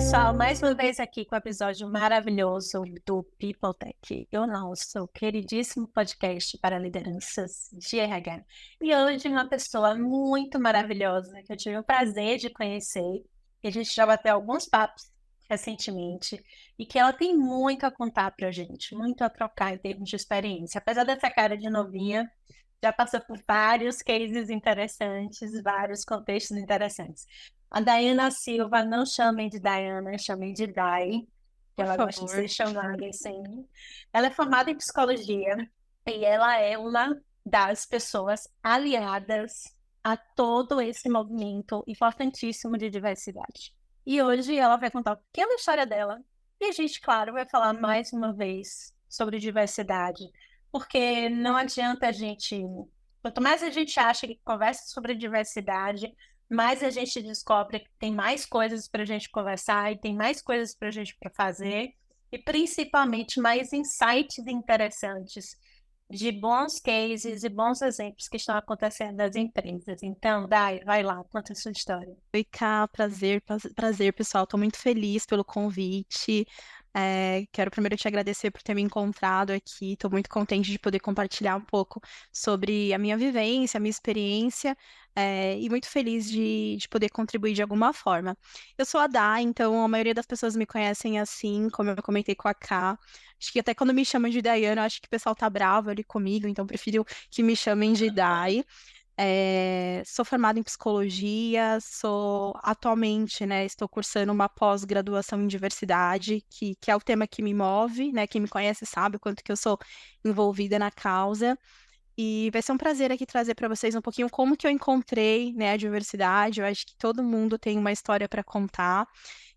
pessoal, mais uma vez aqui com o episódio maravilhoso do People Tech, o nosso queridíssimo podcast para lideranças de RH. E hoje uma pessoa muito maravilhosa que eu tive o prazer de conhecer, e a gente já bateu alguns papos recentemente, e que ela tem muito a contar para a gente, muito a trocar em termos de experiência. Apesar dessa cara de novinha, já passou por vários cases interessantes, vários contextos interessantes. A Daiana Silva, não chamem de Daiana, chamem de Dai, que Por ela gosta de favor. ser chamada assim. Ela é formada em psicologia e ela é uma das pessoas aliadas a todo esse movimento importantíssimo de diversidade. E hoje ela vai contar um pouquinho da história dela e a gente, claro, vai falar mais uma vez sobre diversidade, porque não adianta a gente. Quanto mais a gente acha que conversa sobre diversidade, mais a gente descobre que tem mais coisas para a gente conversar e tem mais coisas para a gente para fazer, e principalmente mais insights interessantes de bons cases e bons exemplos que estão acontecendo nas empresas. Então, Dai, vai lá, conta a sua história. Oi, Cá, prazer, pessoal. Estou muito feliz pelo convite. Quero primeiro te agradecer por ter me encontrado aqui. Estou muito contente de poder compartilhar um pouco sobre a minha vivência, a minha experiência, e muito feliz de poder contribuir de alguma forma. Eu sou a Dá, então a maioria das pessoas me conhecem assim, como eu comentei com a Cá. Acho que até quando me chamam de Daiana, eu acho que o pessoal tá bravo ali comigo, então prefiro que me chamem de Dai. Sou formada em psicologia, sou atualmente, né, estou cursando uma pós-graduação em diversidade, que é o tema que me move, né, quem me conhece sabe o quanto que eu sou envolvida na causa, e vai ser um prazer aqui trazer para vocês um pouquinho como que eu encontrei, né, a diversidade. Eu acho que todo mundo tem uma história para contar,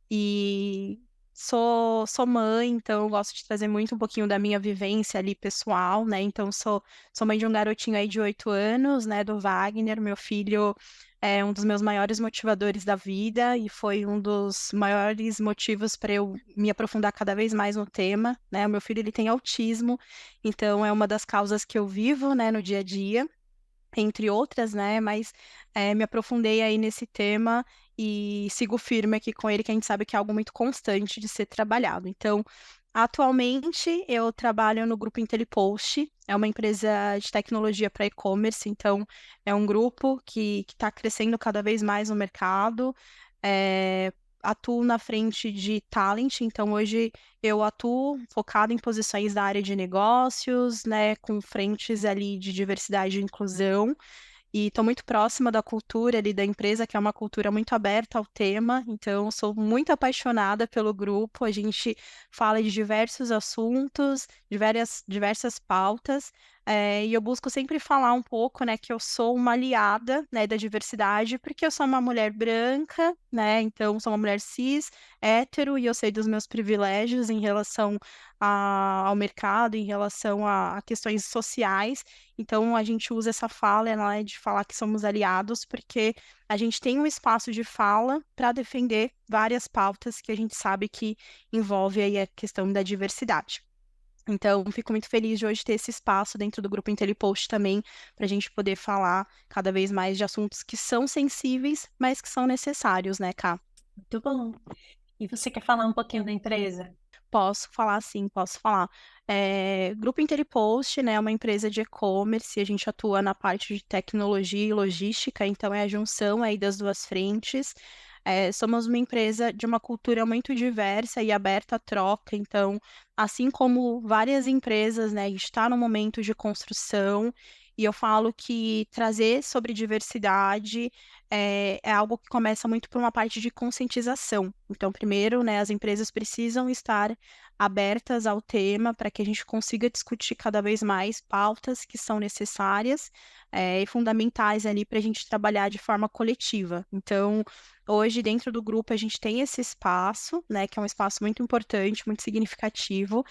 e sou mãe, então eu gosto de trazer muito um pouquinho da minha vivência ali pessoal, né? Então sou mãe de um garotinho aí de 8 anos, né? Do Wagner, meu filho é um dos meus maiores motivadores da vida e foi um dos maiores motivos para eu me aprofundar cada vez mais no tema, né? O meu filho ele tem autismo, então é uma das causas que eu vivo, né? No dia a dia entre outras, né? Mas me aprofundei aí nesse tema e sigo firme aqui com ele, que a gente sabe que é algo muito constante de ser trabalhado. Então, atualmente eu trabalho no grupo IntelliPost, é uma empresa de tecnologia para e-commerce, então é um grupo que está crescendo cada vez mais no mercado. É, atuo na frente de talent, então hoje eu atuo focado em posições da área de negócios, né, com frentes ali de diversidade e inclusão, e estou muito próxima da cultura ali da empresa, que é uma cultura muito aberta ao tema, então sou muito apaixonada pelo grupo, a gente fala de diversos assuntos, diversas pautas, e eu busco sempre falar um pouco, né, que eu sou uma aliada, né, da diversidade, porque eu sou uma mulher branca, né, então sou uma mulher cis, hétero, e eu sei dos meus privilégios em relação ao mercado, em relação a questões sociais, então a gente usa essa fala, né, de falar que somos aliados, porque a gente tem um espaço de fala para defender várias pautas que a gente sabe que envolve aí a questão da diversidade. Então, fico muito feliz de hoje ter esse espaço dentro do grupo IntelliPost também, para a gente poder falar cada vez mais de assuntos que são sensíveis, mas que são necessários, né, Ká? Muito bom. E você quer falar um pouquinho da empresa? Posso falar sim, posso falar. Grupo IntelliPost, né, é uma empresa de e-commerce, a gente atua na parte de tecnologia e logística, então é a junção aí das duas frentes. Somos uma empresa de uma cultura muito diversa e aberta à troca, então, assim como várias empresas, né, a gente está no momento de construção, e eu falo que trazer sobre diversidade é algo que começa muito por uma parte de conscientização. Então, primeiro, né, as empresas precisam estar abertas ao tema para que a gente consiga discutir cada vez mais pautas que são necessárias, e fundamentais ali para a gente trabalhar de forma coletiva. Então, hoje, dentro do grupo, a gente tem esse espaço, né, que é um espaço muito importante, muito significativo.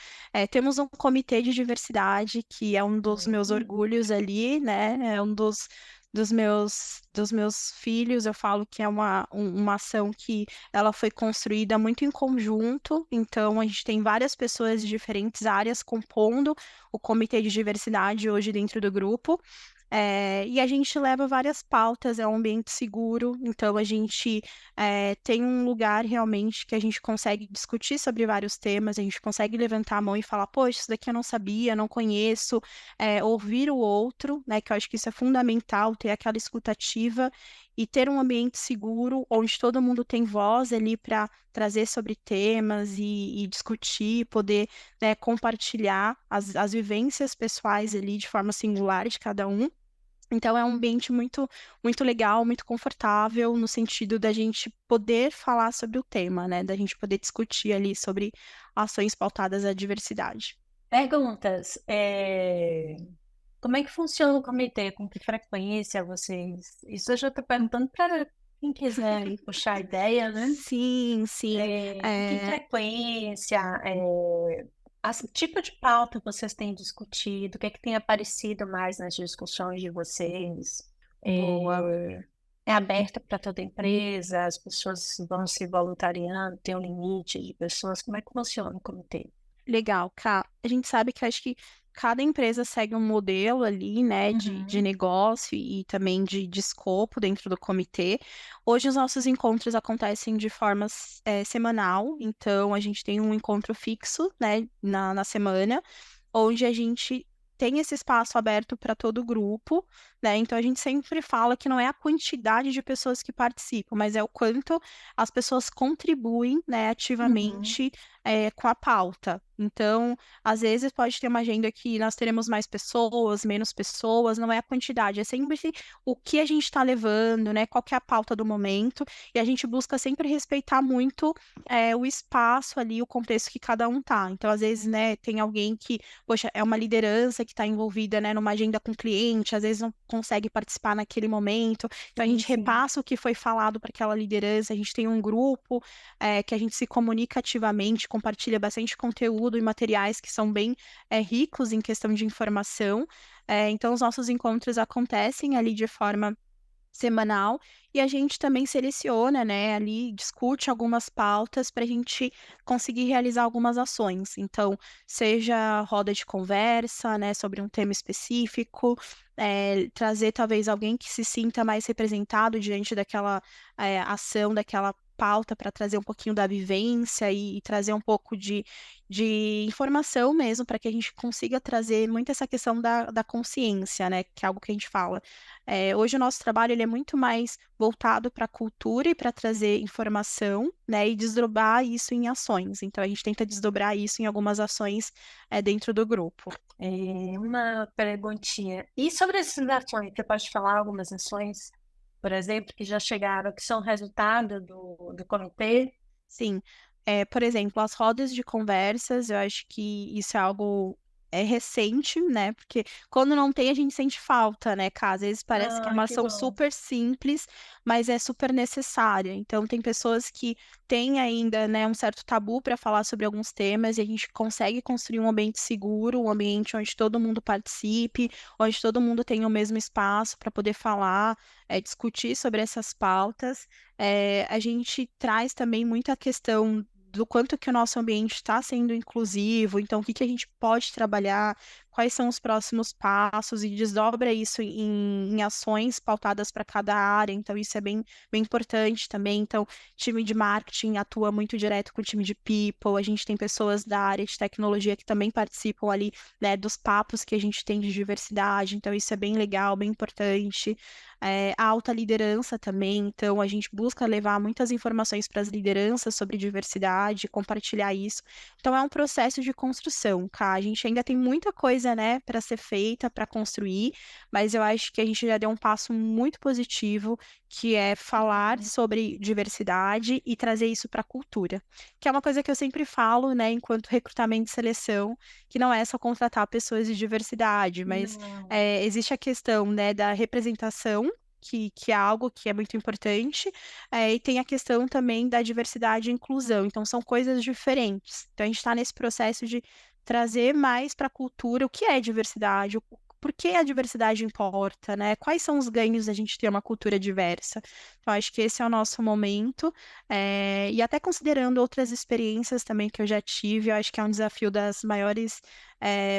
Temos um comitê de diversidade, que é um dos meus orgulhos ali, né, é um dos meus filhos. Eu falo que é uma ação que ela foi construída muito em conjunto, então a gente tem várias pessoas de diferentes áreas compondo o comitê de diversidade hoje dentro do grupo. E a gente leva várias pautas, é um ambiente seguro, então a gente tem um lugar realmente que a gente consegue discutir sobre vários temas, a gente consegue levantar a mão e falar, poxa, isso daqui eu não sabia, não conheço, ouvir o outro, né, que eu acho que isso é fundamental, ter aquela escutativa e ter um ambiente seguro, onde todo mundo tem voz ali para trazer sobre temas e discutir, poder, né, compartilhar as vivências pessoais ali de forma singular de cada um. Então é um ambiente muito, muito legal, muito confortável, no sentido da gente poder falar sobre o tema, né? Da gente poder discutir ali sobre ações pautadas à diversidade. Perguntas. Como é que funciona o comitê? Com que frequência vocês. Isso eu já estou perguntando para quem quiser aí puxar a ideia, né? Sim, sim. Com que frequência? Tipo de pauta vocês têm discutido? O que é que tem aparecido mais nas discussões de vocês? Boa. É aberta para toda empresa? As pessoas vão se voluntariando? Tem um limite de pessoas? Como é que funciona o comitê? Legal, Ká. A gente sabe que acho que cada empresa segue um modelo ali, né, de Uhum. negócio e também de escopo dentro do comitê. Hoje os nossos encontros acontecem de forma semanal, então a gente tem um encontro fixo, né, na semana, onde a gente tem esse espaço aberto para todo o grupo, né? Então a gente sempre fala que não é a quantidade de pessoas que participam, mas é o quanto as pessoas contribuem, né, Uhum. ativamente com a pauta. Então, às vezes pode ter uma agenda que nós teremos mais pessoas, menos pessoas, não é a quantidade, é sempre o que a gente está levando, né? Qual que é a pauta do momento, e a gente busca sempre respeitar muito o espaço ali, o contexto que cada um tá. Então, às vezes, né, tem alguém que, poxa, é uma liderança que está envolvida, né, numa agenda com cliente, às vezes não consegue participar naquele momento. Então, a Sim, gente sim. repassa o que foi falado para aquela liderança, a gente tem um grupo que a gente se comunica ativamente, compartilha bastante conteúdo e materiais que são bem ricos em questão de informação. Então, os nossos encontros acontecem ali de forma semanal e a gente também seleciona, né, ali discute algumas pautas para a gente conseguir realizar algumas ações. Então, seja roda de conversa, né, sobre um tema específico, trazer talvez alguém que se sinta mais representado diante daquela ação, daquela pauta para trazer um pouquinho da vivência e trazer um pouco de informação mesmo para que a gente consiga trazer muito essa questão da consciência, né, que é algo que a gente fala. Hoje o nosso trabalho ele é muito mais voltado para a cultura e para trazer informação, né, e desdobrar isso em ações. Então a gente tenta desdobrar isso em algumas ações dentro do grupo. Uma perguntinha. E sobre essas ações, você pode falar algumas ações, por exemplo, que já chegaram, que são resultado do comitê? Sim, por exemplo, as rodas de conversas, eu acho que isso é algo recente, né? Porque quando não tem, a gente sente falta, né, Cá? Às vezes parece que é Ah, uma que ação bom. super simples, mas é super necessária. Então, tem pessoas que têm ainda, né, um certo tabu para falar sobre alguns temas e a gente consegue construir um ambiente seguro, um ambiente onde todo mundo participe, onde todo mundo tenha o mesmo espaço para poder falar, discutir sobre essas pautas. A gente traz também muita questão do quanto que o nosso ambiente está sendo inclusivo, então o que que a gente pode trabalhar, quais são os próximos passos e desdobra isso em ações pautadas para cada área, então isso é bem, bem importante também. Então, time de marketing atua muito direto com o time de people, a gente tem pessoas da área de tecnologia que também participam ali, né, dos papos que a gente tem de diversidade, então isso é bem legal, bem importante. A alta liderança também, então a gente busca levar muitas informações para as lideranças sobre diversidade, compartilhar isso. Então é um processo de construção, tá? A gente ainda tem muita coisa, né, para ser feita, para construir, mas eu acho que a gente já deu um passo muito positivo, que é falar sobre diversidade e trazer isso para a cultura, que é uma coisa que eu sempre falo, né, enquanto recrutamento e seleção, que não é só contratar pessoas de diversidade, mas Não. existe a questão, né, da representação que é algo que é muito importante, e tem a questão também da diversidade e inclusão. Então, são coisas diferentes. Então, a gente está nesse processo de trazer mais para a cultura o que é diversidade, por que a diversidade importa, né? Quais são os ganhos da gente ter uma cultura diversa? Então, acho que esse é o nosso momento, e até considerando outras experiências também que eu já tive, eu acho que é um desafio das maiores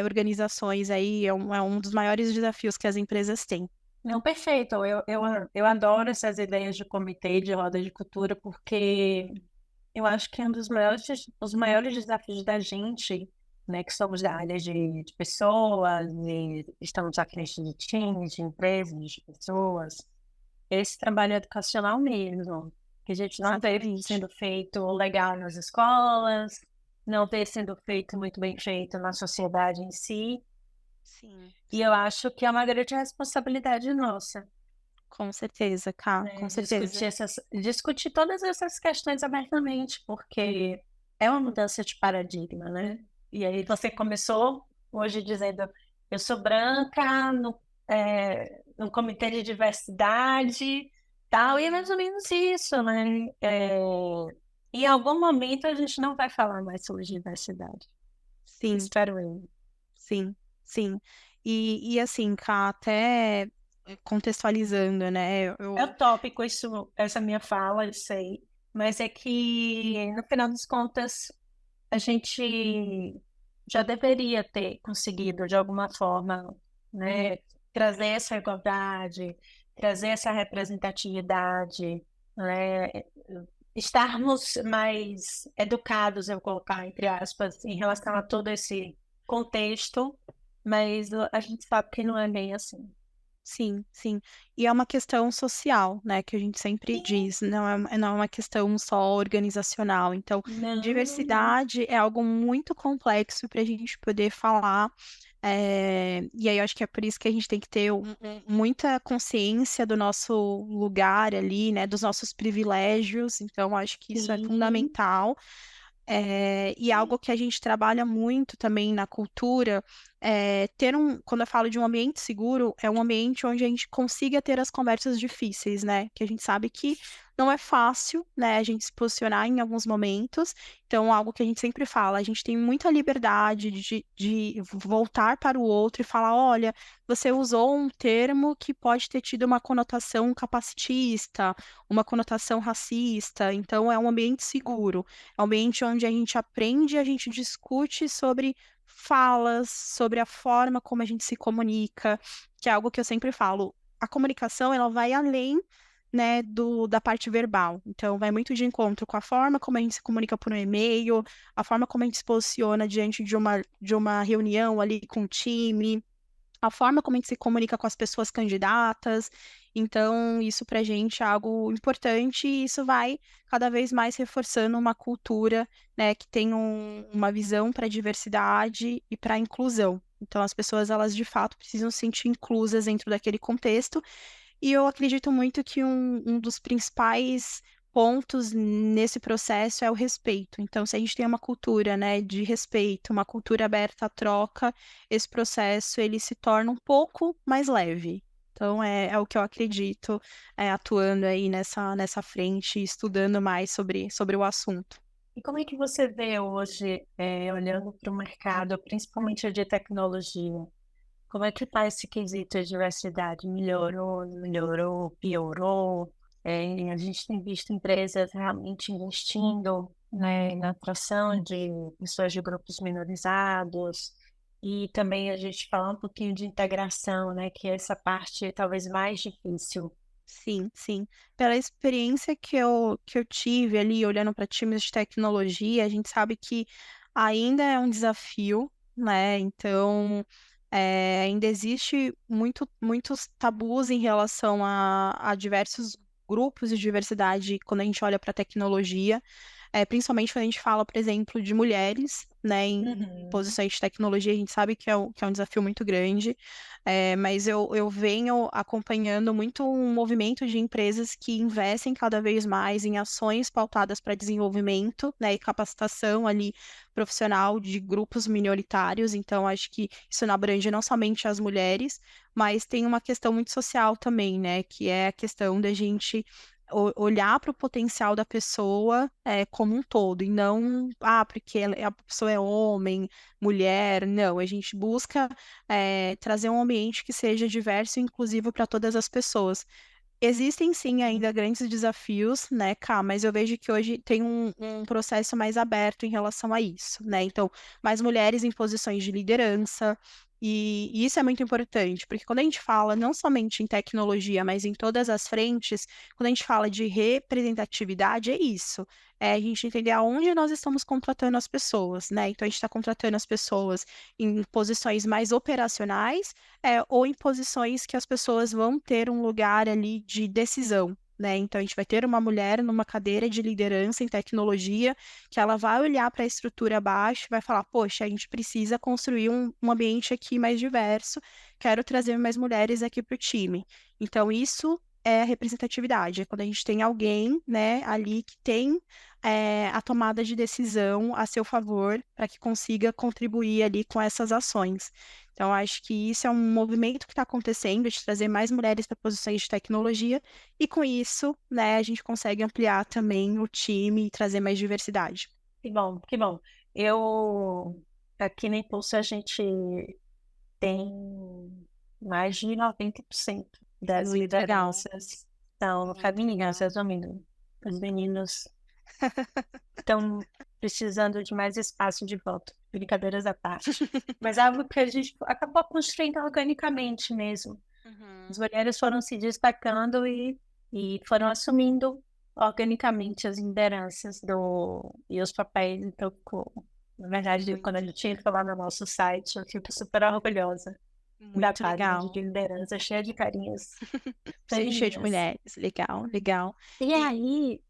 organizações aí, é um dos maiores desafios que as empresas têm. Não, perfeito. Eu adoro essas ideias de comitê, de roda de cultura, porque eu acho que é um dos os maiores desafios da gente, né, que somos da área de pessoas, e estamos à frente de times, de empresas, de pessoas, esse trabalho educacional mesmo, que a gente não vê Exatamente. sendo feito legal nas escolas, não vê sendo feito muito bem feito na sociedade em si, Sim, e eu sim. acho que é uma grande responsabilidade nossa, Com certeza, Cá, né, com certeza. discutir todas essas questões abertamente, porque é uma mudança de paradigma, né? E aí você começou hoje dizendo, eu sou branca no comitê de diversidade, tal, e é mais ou menos isso, né? Em algum momento a gente não vai falar mais sobre diversidade, Sim, espero eu. sim, sim. E assim, Cá, até contextualizando, né? É utópico isso, essa minha fala, eu sei, mas é que, no final das contas, a gente já deveria ter conseguido, de alguma forma, né, trazer essa igualdade, trazer essa representatividade, né, estarmos mais educados, eu vou colocar entre aspas, em relação a todo esse contexto, mas a gente sabe que não é bem assim. Sim, sim. E é uma questão social, né, que a gente sempre diz, não é uma questão só organizacional. Então, Não, diversidade é algo muito complexo para a gente poder falar. E aí eu acho que é por isso que a gente tem que ter muita consciência do nosso lugar ali, né, dos nossos privilégios. Então, acho que isso é sim, fundamental. E algo que a gente trabalha muito também na cultura quando eu falo de um ambiente seguro, é um ambiente onde a gente consiga ter as conversas difíceis, né? Que a gente sabe que não é fácil, né, a gente se posicionar em alguns momentos. Então, algo que a gente sempre fala, a gente tem muita liberdade de voltar para o outro e falar, olha, você usou um termo que pode ter tido uma conotação capacitista, uma conotação racista. Então, é um ambiente seguro. É um ambiente onde a gente aprende, a gente discute sobre falas, sobre a forma como a gente se comunica, que é algo que eu sempre falo. A comunicação, ela vai além, né, da parte verbal. Então, vai muito de encontro com a forma como a gente se comunica por um e-mail, a forma como a gente se posiciona diante de uma reunião ali com o time, a forma como a gente se comunica com as pessoas candidatas. Então, isso para a gente é algo importante e isso vai cada vez mais reforçando uma cultura, né, que tem uma visão para a diversidade e para a inclusão. Então, as pessoas, elas de fato precisam se sentir inclusas dentro daquele contexto. E eu acredito muito que um dos principais pontos nesse processo é o respeito. Então, se a gente tem uma cultura, né, de respeito, uma cultura aberta à troca, esse processo ele se torna um pouco mais leve. Então, é o que eu acredito, atuando aí nessa frente, estudando mais sobre o assunto. e como é que você vê hoje, olhando para o mercado, principalmente de tecnologia? Como é que está esse quesito de diversidade? Melhorou, não melhorou, piorou? A gente tem visto empresas realmente investindo, né, na atração de pessoas de grupos minorizados e também a gente fala um pouquinho de integração, né, que é essa parte talvez mais difícil. Sim, sim. Pela experiência que eu tive ali, olhando para times de tecnologia, a gente sabe que ainda é um desafio, né? Então, ainda existe muitos tabus em relação a diversos grupos de diversidade quando a gente olha para a tecnologia, principalmente quando a gente fala, por exemplo, de mulheres, né, em Uhum. posições de tecnologia, a gente sabe que é um desafio muito grande. Mas eu venho acompanhando muito um movimento de empresas que investem cada vez mais em ações pautadas para desenvolvimento, né, e capacitação ali profissional de grupos minoritários. Então, acho que isso não abrange não somente as mulheres, mas tem uma questão muito social também, né, que é a questão da gente olhar para o potencial da pessoa como um todo, e não, porque a pessoa é homem, mulher, não, a gente busca trazer um ambiente que seja diverso e inclusivo para todas as pessoas. Existem sim ainda grandes desafios, né, Cá, mas eu vejo que hoje tem um processo mais aberto em relação a isso, né? Então, mais mulheres em posições de liderança, e isso é muito importante, porque quando a gente fala não somente em tecnologia, mas em todas as frentes, quando a gente fala de representatividade, é isso. É a gente entender aonde nós estamos contratando as pessoas, né? Então, a gente está contratando as pessoas em posições mais operacionais, ou em posições que as pessoas vão ter um lugar ali de decisão, né? Então, a gente vai ter uma mulher numa cadeira de liderança em tecnologia, que ela vai olhar para a estrutura abaixo e vai falar: poxa, a gente precisa construir um ambiente aqui mais diverso, quero trazer mais mulheres aqui para o time. Então, isso é a representatividade, é quando a gente tem alguém, né, ali que tem a tomada de decisão a seu favor para que consiga contribuir ali com essas ações. Então, acho que isso é um movimento que está acontecendo, de trazer mais mulheres para posições de tecnologia, e com isso, né, a gente consegue ampliar também o time e trazer mais diversidade. Que bom, que bom. Aqui na Impulso, a gente tem mais de 90% das Muito legal. lideranças são Muito femininas, legal. resumindo. Os meninos estão precisando de mais espaço de voto, brincadeiras à parte. Mas é algo que a gente acabou construindo organicamente mesmo. As mulheres foram se destacando e foram assumindo organicamente as lideranças e os papéis. Então, na verdade, quando a gente entra lá no nosso site, eu fico super orgulhosa da Muito página legal. de liderança, cheia de carinhas Cheio de femininas. mulheres. Legal, legal. E aí,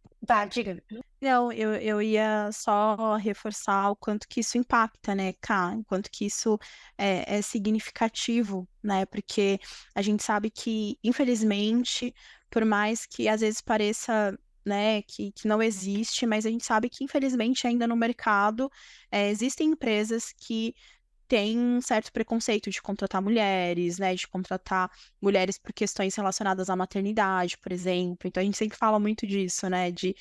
diga. Não, eu ia só reforçar o quanto que isso impacta, né, Cá? O quanto que isso é significativo, né? Porque a gente sabe que, infelizmente, por mais que às vezes pareça, né, que não existe, mas a gente sabe que, infelizmente, ainda no mercado, existem empresas que têm um certo preconceito de contratar mulheres, né, de contratar mulheres por questões relacionadas à maternidade, por exemplo. Então, a gente sempre fala muito disso, né, de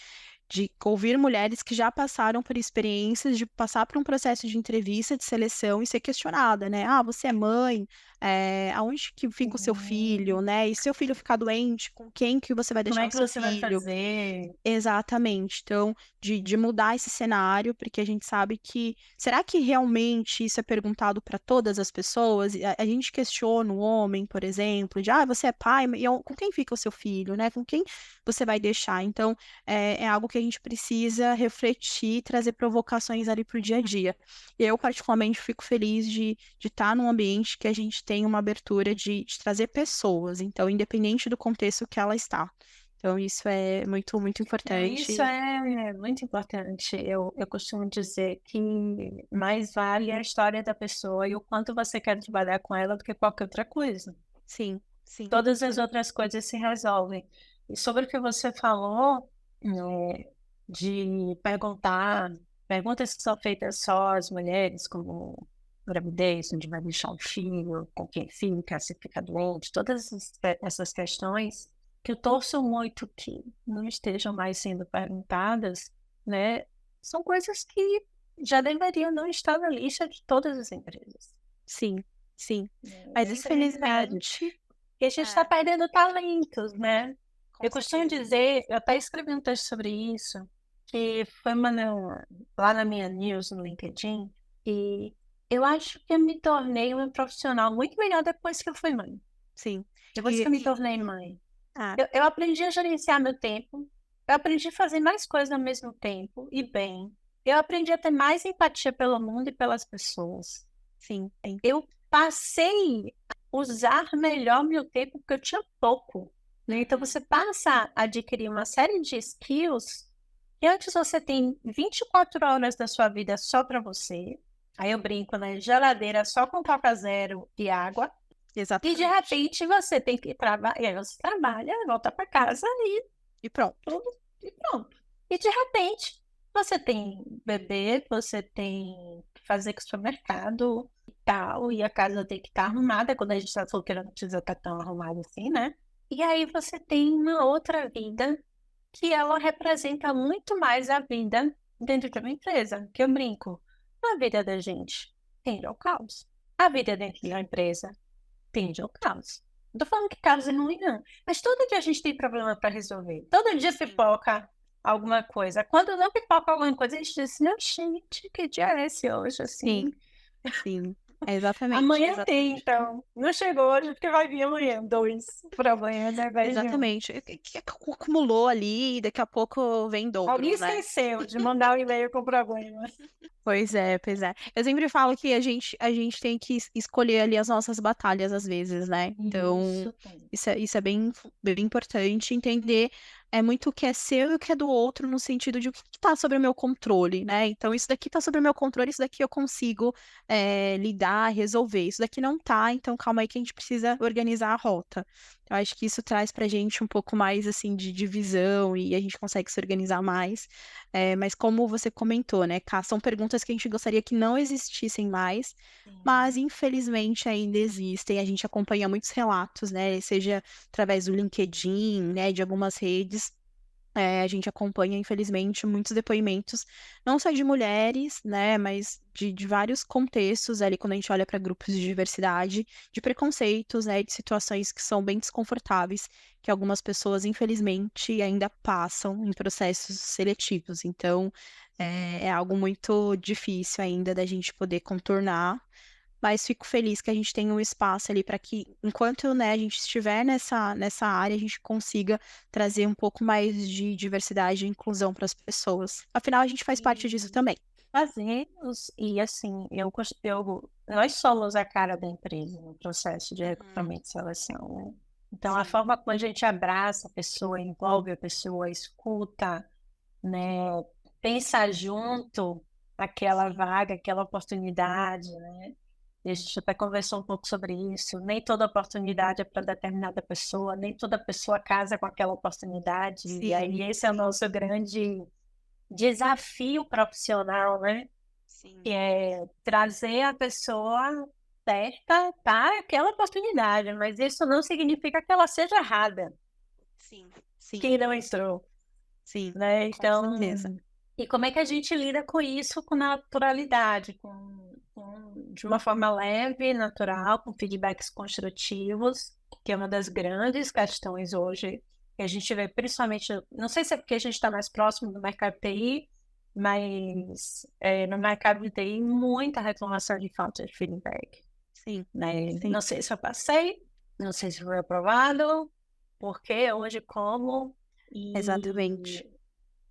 ouvir mulheres que já passaram por experiências de passar por um processo de entrevista, de seleção e ser questionada, né? Você é mãe, aonde que fica o seu filho, né? E se seu filho ficar doente, com quem que você vai Como deixar é o que seu você vai filho? fazer? Exatamente. Então, de mudar esse cenário, porque a gente sabe que. Será que realmente isso é perguntado para todas as pessoas? A gente questiona o homem, por exemplo, de você é pai, com quem fica o seu filho, né? Com quem você vai deixar? Então, é algo que a gente precisa refletir, trazer provocações ali para o dia a dia. Eu, particularmente, fico feliz de estar num ambiente que a gente tem uma abertura de trazer pessoas, então, independente do contexto que ela está. Então, isso é muito, muito Não, isso importante. é muito importante. Eu costumo dizer que mais vale a história da pessoa e o quanto você quer trabalhar com ela do que qualquer outra coisa. Sim, sim, Todas as outras coisas se resolvem. E sobre o que você falou, de perguntas que são feitas só às mulheres, como gravidez, onde vai deixar o filho, com quem fica, se fica doente, todas essas questões que eu torço muito que não estejam mais sendo perguntadas, né? São coisas que já deveriam não estar na lista de todas as empresas. sim, sim. Mas, Essa é a realidade. infelizmente, E a gente está perdendo talentos, né? com Eu costumo certeza. dizer, eu até escrevi um texto sobre isso, que foi lá na minha news no LinkedIn, e eu acho que eu me tornei uma profissional muito melhor depois que eu fui mãe. Sim. Depois que E, eu me tornei mãe. ah, Eu aprendi a gerenciar meu tempo, eu aprendi a fazer mais coisas ao mesmo tempo e bem. Eu aprendi a ter mais empatia pelo mundo e pelas pessoas. sim, sim. Eu passei a usar melhor meu tempo porque eu tinha pouco, né? Então você passa a adquirir uma série de skills que antes você tem 24 horas da sua vida só para você. Aí eu brinco, né? Geladeira só com Coca Zero e água. E de Exatamente. repente você tem que trabalhar, e aí você trabalha, volta para casa e E pronto. tudo, e pronto. E de repente você tem bebê, você tem que fazer com o supermercado e tal, e a casa tem que estar arrumada, quando a gente está solteira não precisa estar tão arrumada assim, né? E aí você tem uma outra vida que ela representa muito mais a vida dentro de uma empresa, que eu brinco. A vida da gente tende ao caos. A vida dentro de uma empresa tende ao caos. Não tô falando que caos é ruim, não. Mas todo dia a gente tem problema para resolver. Todo dia Sim, pipoca alguma coisa. Quando não pipoca alguma coisa, a gente diz, não, gente, que dia é esse hoje, sim, assim? sim. Exatamente, Amanhã tem, exatamente. então. Não chegou hoje, porque vai vir amanhã. Dois problemas ao invés de um. Exatamente. Que acumulou ali, e daqui a pouco vem Alguém dobro, né? esqueceu de mandar um e-mail com problema. Pois é, pois é. Eu sempre falo que a gente tem que escolher ali as nossas batalhas às vezes, né? Então, Isso tem. isso é bem importante entender muito o que é seu e o que é do outro, no sentido de o que está sobre o meu controle, né? Então, isso daqui está sobre o meu controle, isso daqui eu consigo lidar, resolver. Isso daqui não tá, então calma aí que a gente precisa organizar a rota. Eu acho que isso traz pra gente um pouco mais, assim, de divisão e a gente consegue se organizar mais. Mas como você comentou, né, Ká, são perguntas que a gente gostaria que não existissem mais, mas Sim. infelizmente ainda existem. A gente acompanha muitos relatos, né, seja através do LinkedIn, né, de algumas redes. A gente acompanha, infelizmente, muitos depoimentos, não só de mulheres, né, mas de vários contextos ali, quando a gente olha para grupos de diversidade, de preconceitos, né, de situações que são bem desconfortáveis, que algumas pessoas, infelizmente, ainda passam em processos seletivos. Então, é algo muito difícil ainda da gente poder contornar, mas fico feliz que a gente tenha um espaço ali para que, enquanto, né, a gente estiver nessa área, a gente consiga trazer um pouco mais de diversidade e inclusão para as pessoas. Afinal, a gente faz parte disso E também. fazemos, e assim, nós somos a cara da empresa no processo de Uhum. recrutamento e seleção, né? Então, a Sim, forma como a gente abraça a pessoa, envolve a pessoa, escuta, né? Pensa junto aquela sim, vaga, aquela oportunidade, né? E a gente até conversou um pouco sobre isso. Nem toda oportunidade é para determinada pessoa, nem toda pessoa casa com aquela oportunidade. E sim, aí esse é o nosso grande desafio profissional, né? sim, Que é trazer a pessoa certa para aquela oportunidade, mas isso não significa que ela seja errada, sim, sim, que não entrou, sim, né? com certeza. Então, e como é que a gente lida com isso com naturalidade, de uma forma leve, natural, com feedbacks construtivos, que é uma das grandes questões hoje que a gente vê, principalmente, não sei se é porque a gente está mais próximo do mercado de TI, mas no mercado de TI, muita reclamação de falta de feedback, Sim, né? sim, Não sei se eu passei, não sei se foi aprovado, porque hoje como, exatamente.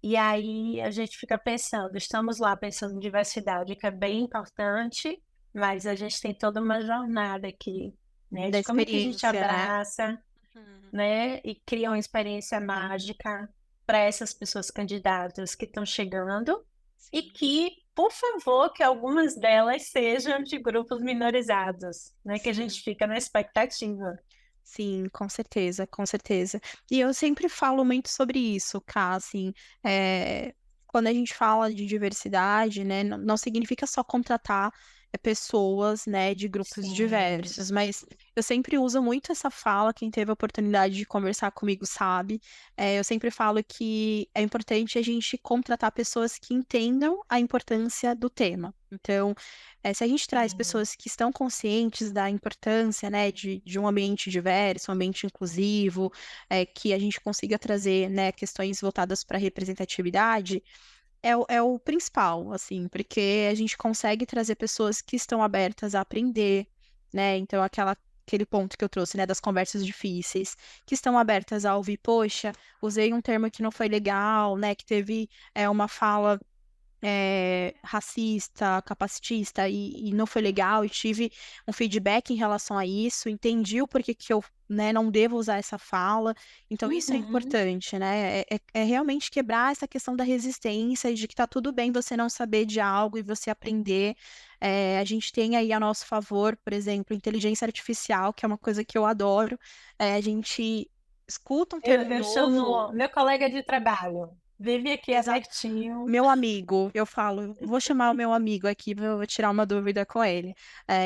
e aí a gente fica pensando, estamos lá pensando em diversidade, que é bem importante, mas a gente tem toda uma jornada aqui, né? Da De como é que a gente experiência, né? abraça, Uhum. né? E cria uma experiência mágica para essas pessoas candidatas que estão chegando e Sim, que, por favor, que algumas delas sejam de grupos minorizados, né? Que a sim. gente fica na expectativa. Sim, com certeza, com certeza. E eu sempre falo muito sobre isso, Ká, assim, quando a gente fala de diversidade, né, não significa só contratar pessoas, né, de grupos Sim. diversos, mas eu sempre uso muito essa fala, quem teve a oportunidade de conversar comigo sabe, eu sempre falo que é importante a gente contratar pessoas que entendam a importância do tema. Então, se a gente traz Sim. pessoas que estão conscientes da importância, né, de um ambiente diverso, um ambiente inclusivo, que a gente consiga trazer, né, questões voltadas para a representatividade, é o principal, assim, porque a gente consegue trazer pessoas que estão abertas a aprender, né, então aquele ponto que eu trouxe, né, das conversas difíceis, que estão abertas a ouvir, poxa, usei um termo que não foi legal, né, que teve uma fala racista, capacitista e não foi legal, e tive um feedback em relação a isso, entendi o porquê que eu, né, não devo usar essa fala. Então, isso é Uhum. importante, né? É realmente quebrar essa questão da resistência e de que tá tudo bem você não saber de algo e você aprender. A gente tem aí a nosso favor, por exemplo, inteligência artificial, que é uma coisa que eu adoro. A gente escuta um termo Eu novo. chamo meu colega de trabalho. Vive aqui Exato. abertinho. Meu amigo, eu falo, vou chamar o meu amigo aqui, vou tirar uma dúvida com ele.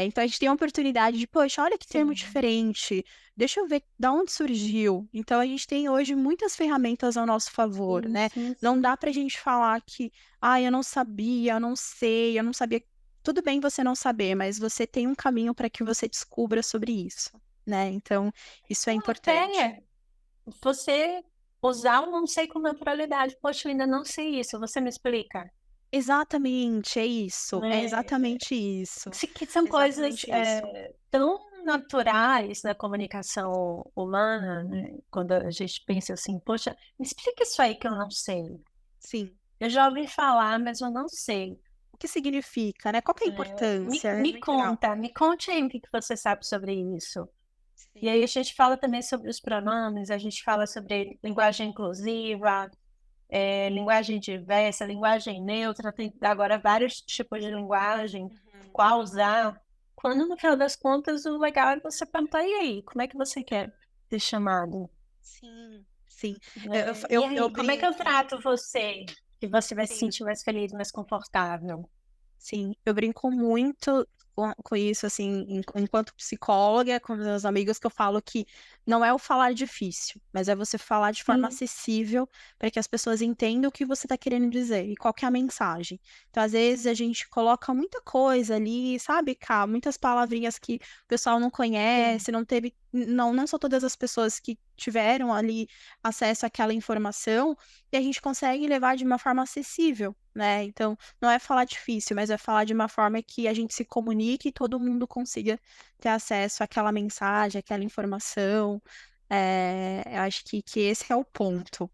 Então a gente tem a oportunidade de, poxa, olha que termo Sim, diferente, deixa eu ver da onde surgiu. Então a gente tem hoje muitas ferramentas ao nosso favor, sim, né? sim, Não sim. dá pra gente falar que, ah, eu não sabia, eu não sei, eu não sabia. Tudo bem você não saber, mas você tem um caminho para que você descubra sobre isso, né? Então, isso é Ou importante. até você usar o não sei com naturalidade. Poxa, eu ainda não sei isso, você me explica? Exatamente, é isso, é É, exatamente isso. que são coisas Exatamente isso. tão naturais na comunicação humana, né? Quando a gente pensa assim, poxa, me explica isso aí que eu não sei. Sim. Eu já ouvi falar, mas eu não sei. O que significa, né? Qual que é a importância? É Me muito legal. conta, me conte aí o que que você sabe sobre isso. E Sim. aí a gente fala também sobre os pronomes, a gente fala sobre linguagem inclusiva, linguagem diversa, linguagem neutra, tem agora vários tipos de linguagem, Uhum. qual usar. Quando no final das contas o legal é você perguntar, e aí, como é que você quer ser chamado? Sim, sim. Né? E Eu aí, como é que eu brinco. trato você? Que você vai se Sim. sentir mais feliz, mais confortável. Sim, eu brinco muito com isso, assim, enquanto psicóloga, com meus amigos, que eu falo que não é o falar difícil, mas é você falar de forma Sim, acessível para que as pessoas entendam o que você está querendo dizer e qual que é a mensagem. Então, às vezes, a gente coloca muita coisa ali, sabe, Cá? Muitas palavrinhas que o pessoal não sim, conhece, não teve, não são todas as pessoas que tiveram ali acesso àquela informação, e a gente consegue levar de uma forma acessível, né? Então, não é falar difícil, mas é falar de uma forma que a gente se comunique e todo mundo consiga ter acesso àquela mensagem, àquela informação. Eu acho que esse é o ponto.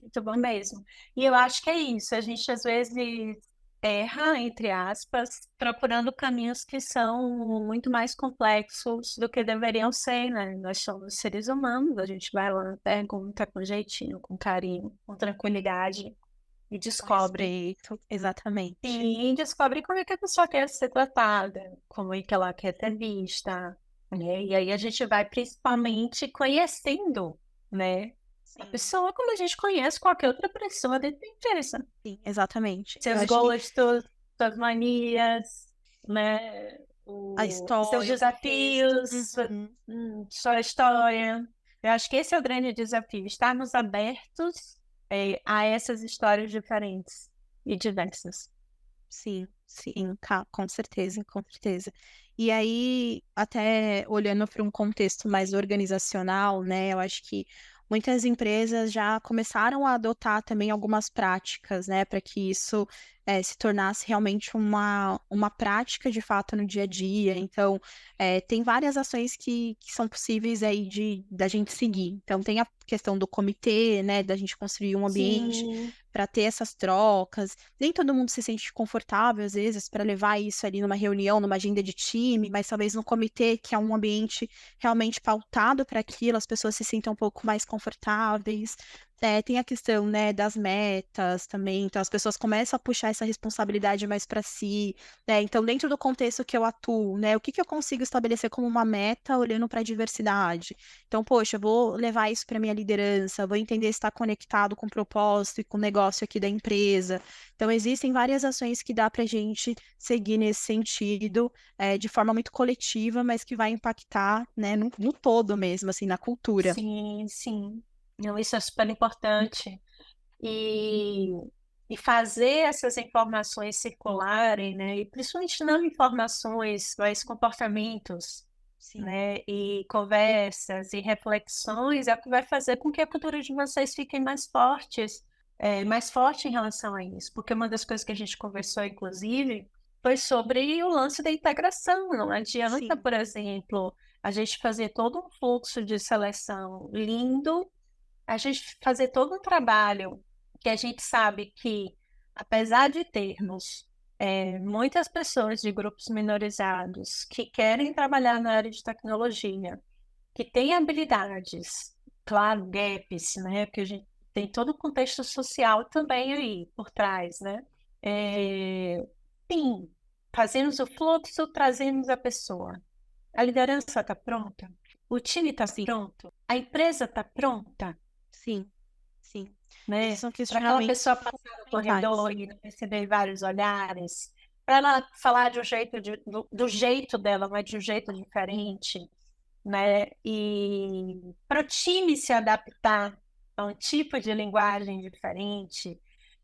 muito bom mesmo. E eu acho que é isso, a gente às vezes erra, entre aspas, procurando caminhos que são muito mais complexos do que deveriam ser, né? Nós somos seres humanos, a gente vai lá, pergunta com jeitinho, com carinho, com tranquilidade e Com descobre. respeito, exatamente. E descobre como é que a pessoa quer ser tratada, como é que ela quer ser vista, né? E aí a gente vai principalmente conhecendo, né? A Sim, pessoa como a gente conhece qualquer outra pessoa dentro da empresa. sim, exatamente. Eu Seus acho que gostos, suas manias, né? a Seus história, o contexto. desafios, Uhum. sua história. Eu acho que esse é o grande desafio, estarmos abertos, a essas histórias diferentes e diversas. Sim, sim, com certeza, com certeza. E aí, até olhando para um contexto mais organizacional, né, eu acho que muitas empresas já começaram a adotar também algumas práticas, né, para que isso se tornasse realmente uma prática de fato no dia a dia. Então, tem várias ações que são possíveis aí da gente seguir. Então, tem a questão do comitê, né, da gente construir um ambiente Sim, para ter essas trocas. Nem todo mundo se sente confortável, às vezes, para levar isso ali numa reunião, numa agenda de time, mas talvez no comitê, que é um ambiente realmente pautado para aquilo, as pessoas se sintam um pouco mais confortáveis. Tem a questão, né, das metas também, então as pessoas começam a puxar essa responsabilidade mais para si, né? Então, dentro do contexto que eu atuo, né, o que que eu consigo estabelecer como uma meta olhando para a diversidade? Então, poxa, eu vou levar isso para minha liderança, vou entender se está conectado com o propósito e com o negócio aqui da empresa. Então, existem várias ações que dá para a gente seguir nesse sentido, de forma muito coletiva, mas que vai impactar, né, no todo mesmo, assim, na cultura. sim, sim. Não, isso é super importante. E, e fazer essas informações circularem, né? E principalmente não informações, mas comportamentos, Sim, né? E conversas e reflexões é o que vai fazer com que a cultura de vocês fiquem mais fortes, mais forte em relação a isso. Porque uma das coisas que a gente conversou, inclusive, foi sobre o lance da integração. Não adianta, sim, por exemplo, a gente fazer todo um fluxo de seleção lindo, a gente fazer todo um trabalho que a gente sabe que, apesar de termos muitas pessoas de grupos minorizados que querem trabalhar na área de tecnologia, que têm habilidades, claro, gaps, né? Porque a gente tem todo o contexto social também aí por trás, né? É, sim, fazemos o fluxo, trazemos a pessoa. A liderança está pronta? O time está sim, pronto? A empresa está pronta? sim, sim. Esses né? são Para aquela questionamentos pessoa passar no fundamentais. corredor e não perceber vários olhares, para ela falar de um jeito do jeito dela, mas de um jeito diferente, né? E para o time se adaptar a um tipo de linguagem diferente,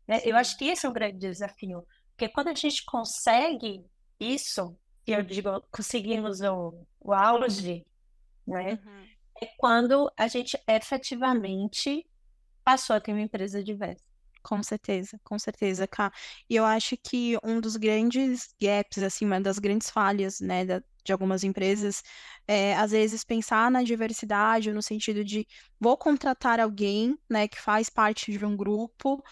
né? Eu Sim. acho que esse é um grande desafio, porque quando a gente consegue isso, e eu digo, conseguimos o auge, né? Uhum. É quando a gente efetivamente passou a ter uma empresa diversa. Com certeza, Ká. E eu acho que um dos grandes gaps, assim, uma das grandes falhas, né, de algumas empresas, é, às vezes, pensar na diversidade, no sentido de vou contratar alguém, né, que faz parte de um grupo,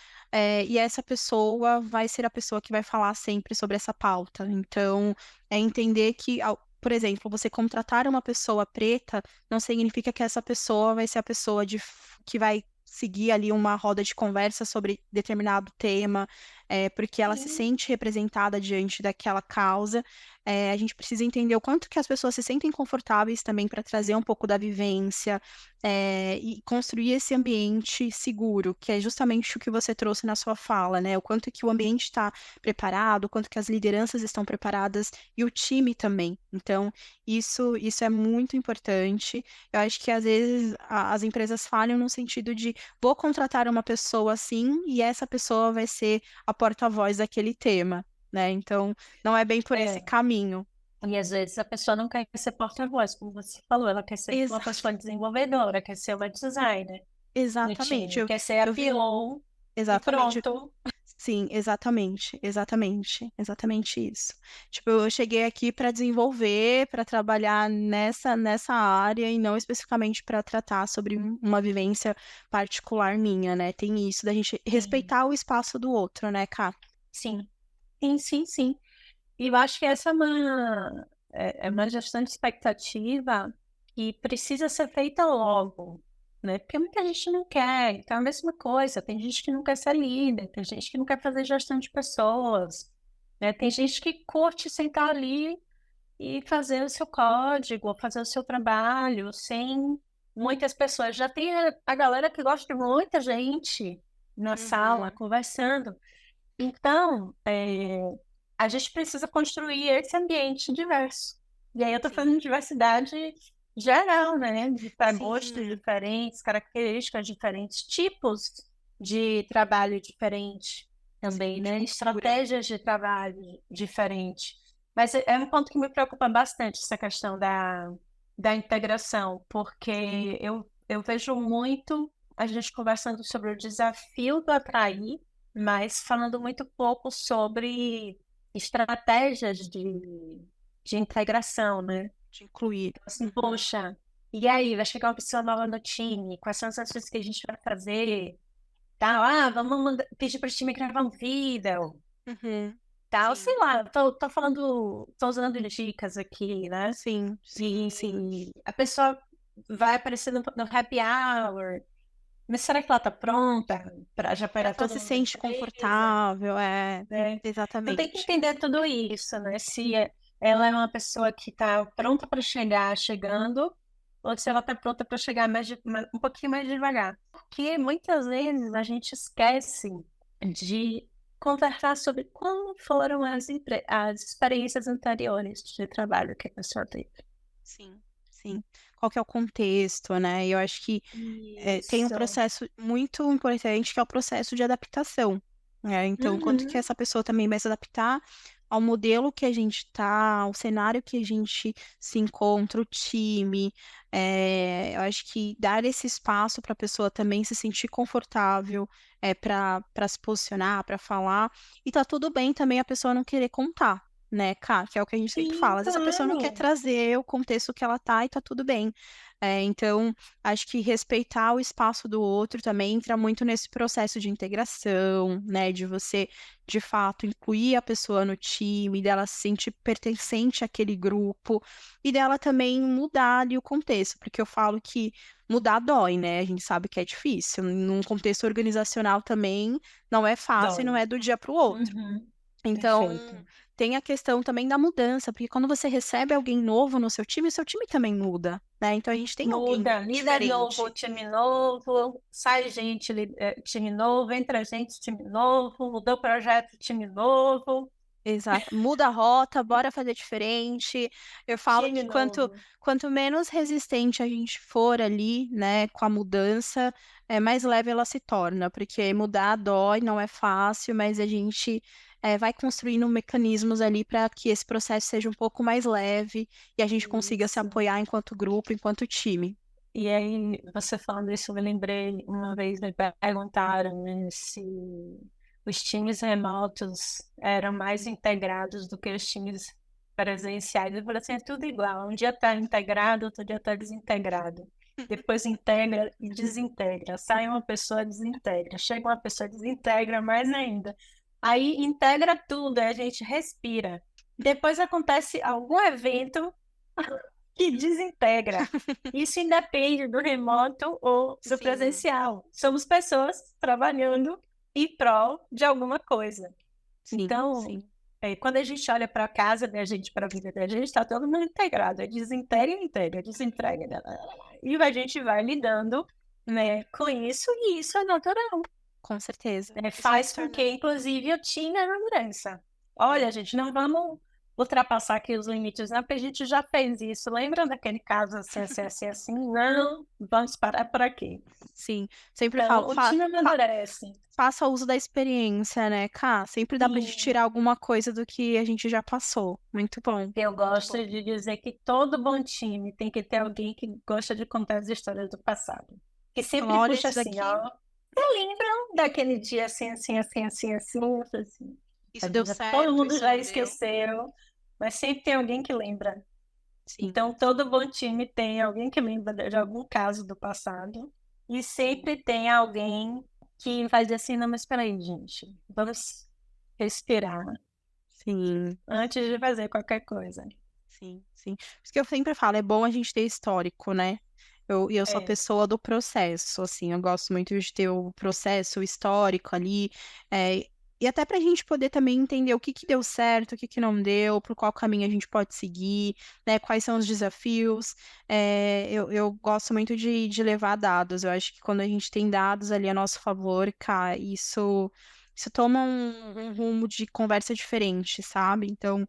e essa pessoa vai ser a pessoa que vai falar sempre sobre essa pauta. Então, é entender que, por exemplo, você contratar uma pessoa preta não significa que essa pessoa vai ser a pessoa que vai seguir ali uma roda de conversa sobre determinado tema, porque ela se Sim. sente representada diante daquela causa. A gente precisa entender o quanto que as pessoas se sentem confortáveis também para trazer um pouco da vivência, e construir esse ambiente seguro, que é justamente o que você trouxe na sua fala, né? O quanto que o ambiente está preparado, o quanto que as lideranças estão preparadas e o time também. Então, isso é muito importante. Eu acho que às vezes as empresas falham no sentido de vou contratar uma pessoa assim e essa pessoa vai ser a porta-voz daquele tema, né? Então, não é bem por esse É. caminho. E às vezes a pessoa não quer ser porta-voz, como você falou, ela quer ser uma Exa- pessoa desenvolvedora, quer ser uma designer no exatamente. time, Eu, quer ser a eu vi PO e exatamente. pronto. Sim, exatamente isso. Tipo, eu cheguei aqui para desenvolver, para trabalhar nessa área e não especificamente para tratar sobre uma vivência particular minha, né? Tem isso da gente Sim, respeitar o espaço do outro, né, Cá? sim, sim, sim, sim. E eu acho que essa é uma gestão de expectativa que precisa ser feita logo, né? Porque muita gente não quer, então é a mesma coisa. Tem gente que não quer ser líder, tem gente que não quer fazer gestão de pessoas, né? Tem gente que curte sentar ali e fazer o seu código, ou fazer o seu trabalho, sem muitas pessoas. Já tem a galera que gosta de muita gente na sala Uhum. conversando. Então, a gente precisa construir esse ambiente diverso. E aí eu estou Sim. falando de diversidade geral, né? Para gostos Sim. diferentes, características diferentes, tipos de trabalho diferente Sim, também, de né? cultura. Estratégias de trabalho diferentes. Mas é um ponto que me preocupa bastante, essa questão da integração, porque eu vejo muito a gente conversando sobre o desafio do atrair, mas falando muito pouco sobre estratégias de integração, né? De incluir. Assim, Uhum. poxa, e aí, vai chegar uma pessoa nova no time, quais são as ações que a gente vai fazer? Tal, vamos pedir para o time gravar um vídeo, Uhum. tal, sei Sim. lá, tô falando, tô usando dicas aqui, né? Sim. E a pessoa vai aparecer no happy hour, mas será que ela tá pronta para já Será para que ela todo se mundo da sente empresa? confortável? Né? Então tem que Exatamente. entender tudo isso, né? Se ela é uma pessoa que está pronta para chegar chegando, ou se ela está pronta para chegar um pouquinho mais devagar. Porque muitas vezes a gente esquece de conversar sobre como foram as experiências anteriores de trabalho que a pessoa teve. Sim, sim. Qual que é o contexto, né? E eu acho que tem um Isso. processo muito importante que é o processo de adaptação, né? Então, quanto que Uhum. essa pessoa também vai se adaptar ao modelo que a gente tá, ao cenário que a gente se encontra, o time. Eu acho que dar esse espaço para a pessoa também se sentir confortável, para se posicionar, para falar. E tá tudo bem também a pessoa não querer contar. Né, Ká, que é o que a gente sempre Sim, fala. Às vezes a pessoa não quer claro. trazer o contexto que ela tá e tá tudo bem. Então, acho que respeitar o espaço do outro também entra muito nesse processo de integração, né? De você, de fato, incluir a pessoa no time, dela se sentir pertencente àquele grupo e dela também mudar ali o contexto, porque eu falo que mudar dói, né? A gente sabe que é difícil. Num contexto organizacional também não é fácil e Dói. não é do dia para o outro. Uhum. Então, Perfeito. tem a questão também da mudança, porque quando você recebe alguém novo no seu time também muda, né? Então, a gente tem alguém Muda, líder novo, diferente. time novo, sai gente, time novo, entra gente, time novo, mudou o projeto, time novo, Exato. Muda a rota, bora fazer diferente. Eu falo time que novo. quanto menos resistente a gente for ali, né, com a mudança, mais leve ela se torna, porque mudar dói, não é fácil, mas a gente vai construindo mecanismos ali para que esse processo seja um pouco mais leve e a gente consiga se Isso. apoiar enquanto grupo, enquanto time. E aí, você falando isso, eu me lembrei, uma vez me perguntaram, né, se os times remotos eram mais integrados do que os times presenciais. Eu falei assim, é tudo igual. Um dia está integrado, outro dia está desintegrado. Depois integra e desintegra. Sai uma pessoa, desintegra. Chega uma pessoa, desintegra mais ainda. Aí integra tudo, aí a gente respira. Depois acontece algum evento que desintegra. Isso independe do remoto ou do Sim, presencial. Somos pessoas trabalhando em prol de alguma coisa. sim, Então, sim. quando a gente olha para a casa da gente, para a vida da gente, está todo mundo integrado. É desintegra, integra, desintegra. E a gente vai lidando, né, com isso, e isso é natural. Com certeza. Né? Isso vai Faz se com tornando. que, inclusive, eu tinha a mudança. Olha, Sim. gente, não vamos ultrapassar aqui os limites, não, porque a gente já fez isso. Lembra daquele caso assim, assim, assim, assim? Não, vamos parar por aqui. Sim, sempre Então, falo, o time amadurece. faça uso da experiência, né, Cá? Sempre dá pra gente Sim, tirar alguma coisa do que a gente já passou. Muito bom, eu muito gosto bom. de dizer que todo bom time tem que ter alguém que gosta de contar as histórias do passado. Que sempre Olha, puxa isso assim, daqui, ó. Você lembram daquele dia assim, assim, assim, assim, assim, assim? isso deu Todo certo, mundo isso já não deu. esqueceu, mas sempre tem alguém que lembra. Sim, Então, todo bom time tem alguém que lembra de algum caso do passado e sim, sempre tem alguém que faz assim, não, mas espera aí, gente, vamos respirar sim, antes de fazer qualquer coisa. sim, sim. Por isso que eu sempre falo, é bom a gente ter histórico, né? Eu sou a É, pessoa do processo, assim, eu gosto muito de ter o processo o histórico ali, é, e até para a gente poder também entender o que que deu certo, o que que não deu, por qual caminho a gente pode seguir, né, quais são os desafios. Eu gosto muito de levar dados, eu acho que quando a gente tem dados ali a nosso favor, cara, isso toma um rumo de conversa diferente, sabe? Então,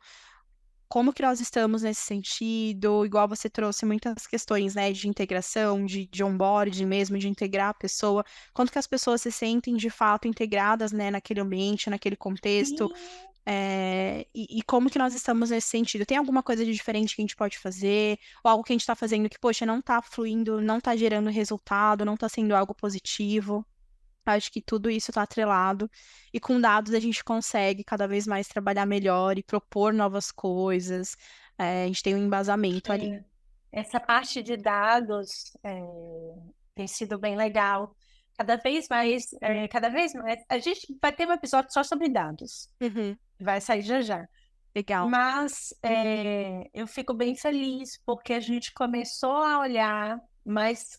como que nós estamos nesse sentido, igual você trouxe muitas questões, né, de integração, de onboarding mesmo, de integrar a pessoa, quanto que as pessoas se sentem de fato integradas, né, naquele ambiente, naquele contexto, sim, e como que nós estamos nesse sentido? Tem alguma coisa de diferente que a gente pode fazer, ou algo que a gente está fazendo que, poxa, não está fluindo, não está gerando resultado, não está sendo algo positivo? Acho que tudo isso está atrelado e com dados a gente consegue cada vez mais trabalhar melhor e propor novas coisas. A gente tem um embasamento ali. é, essa parte de dados tem sido bem legal. Cada vez mais, a gente vai ter um episódio só sobre dados. Uhum, Vai sair já já. legal. Mas eu fico bem feliz porque a gente começou a olhar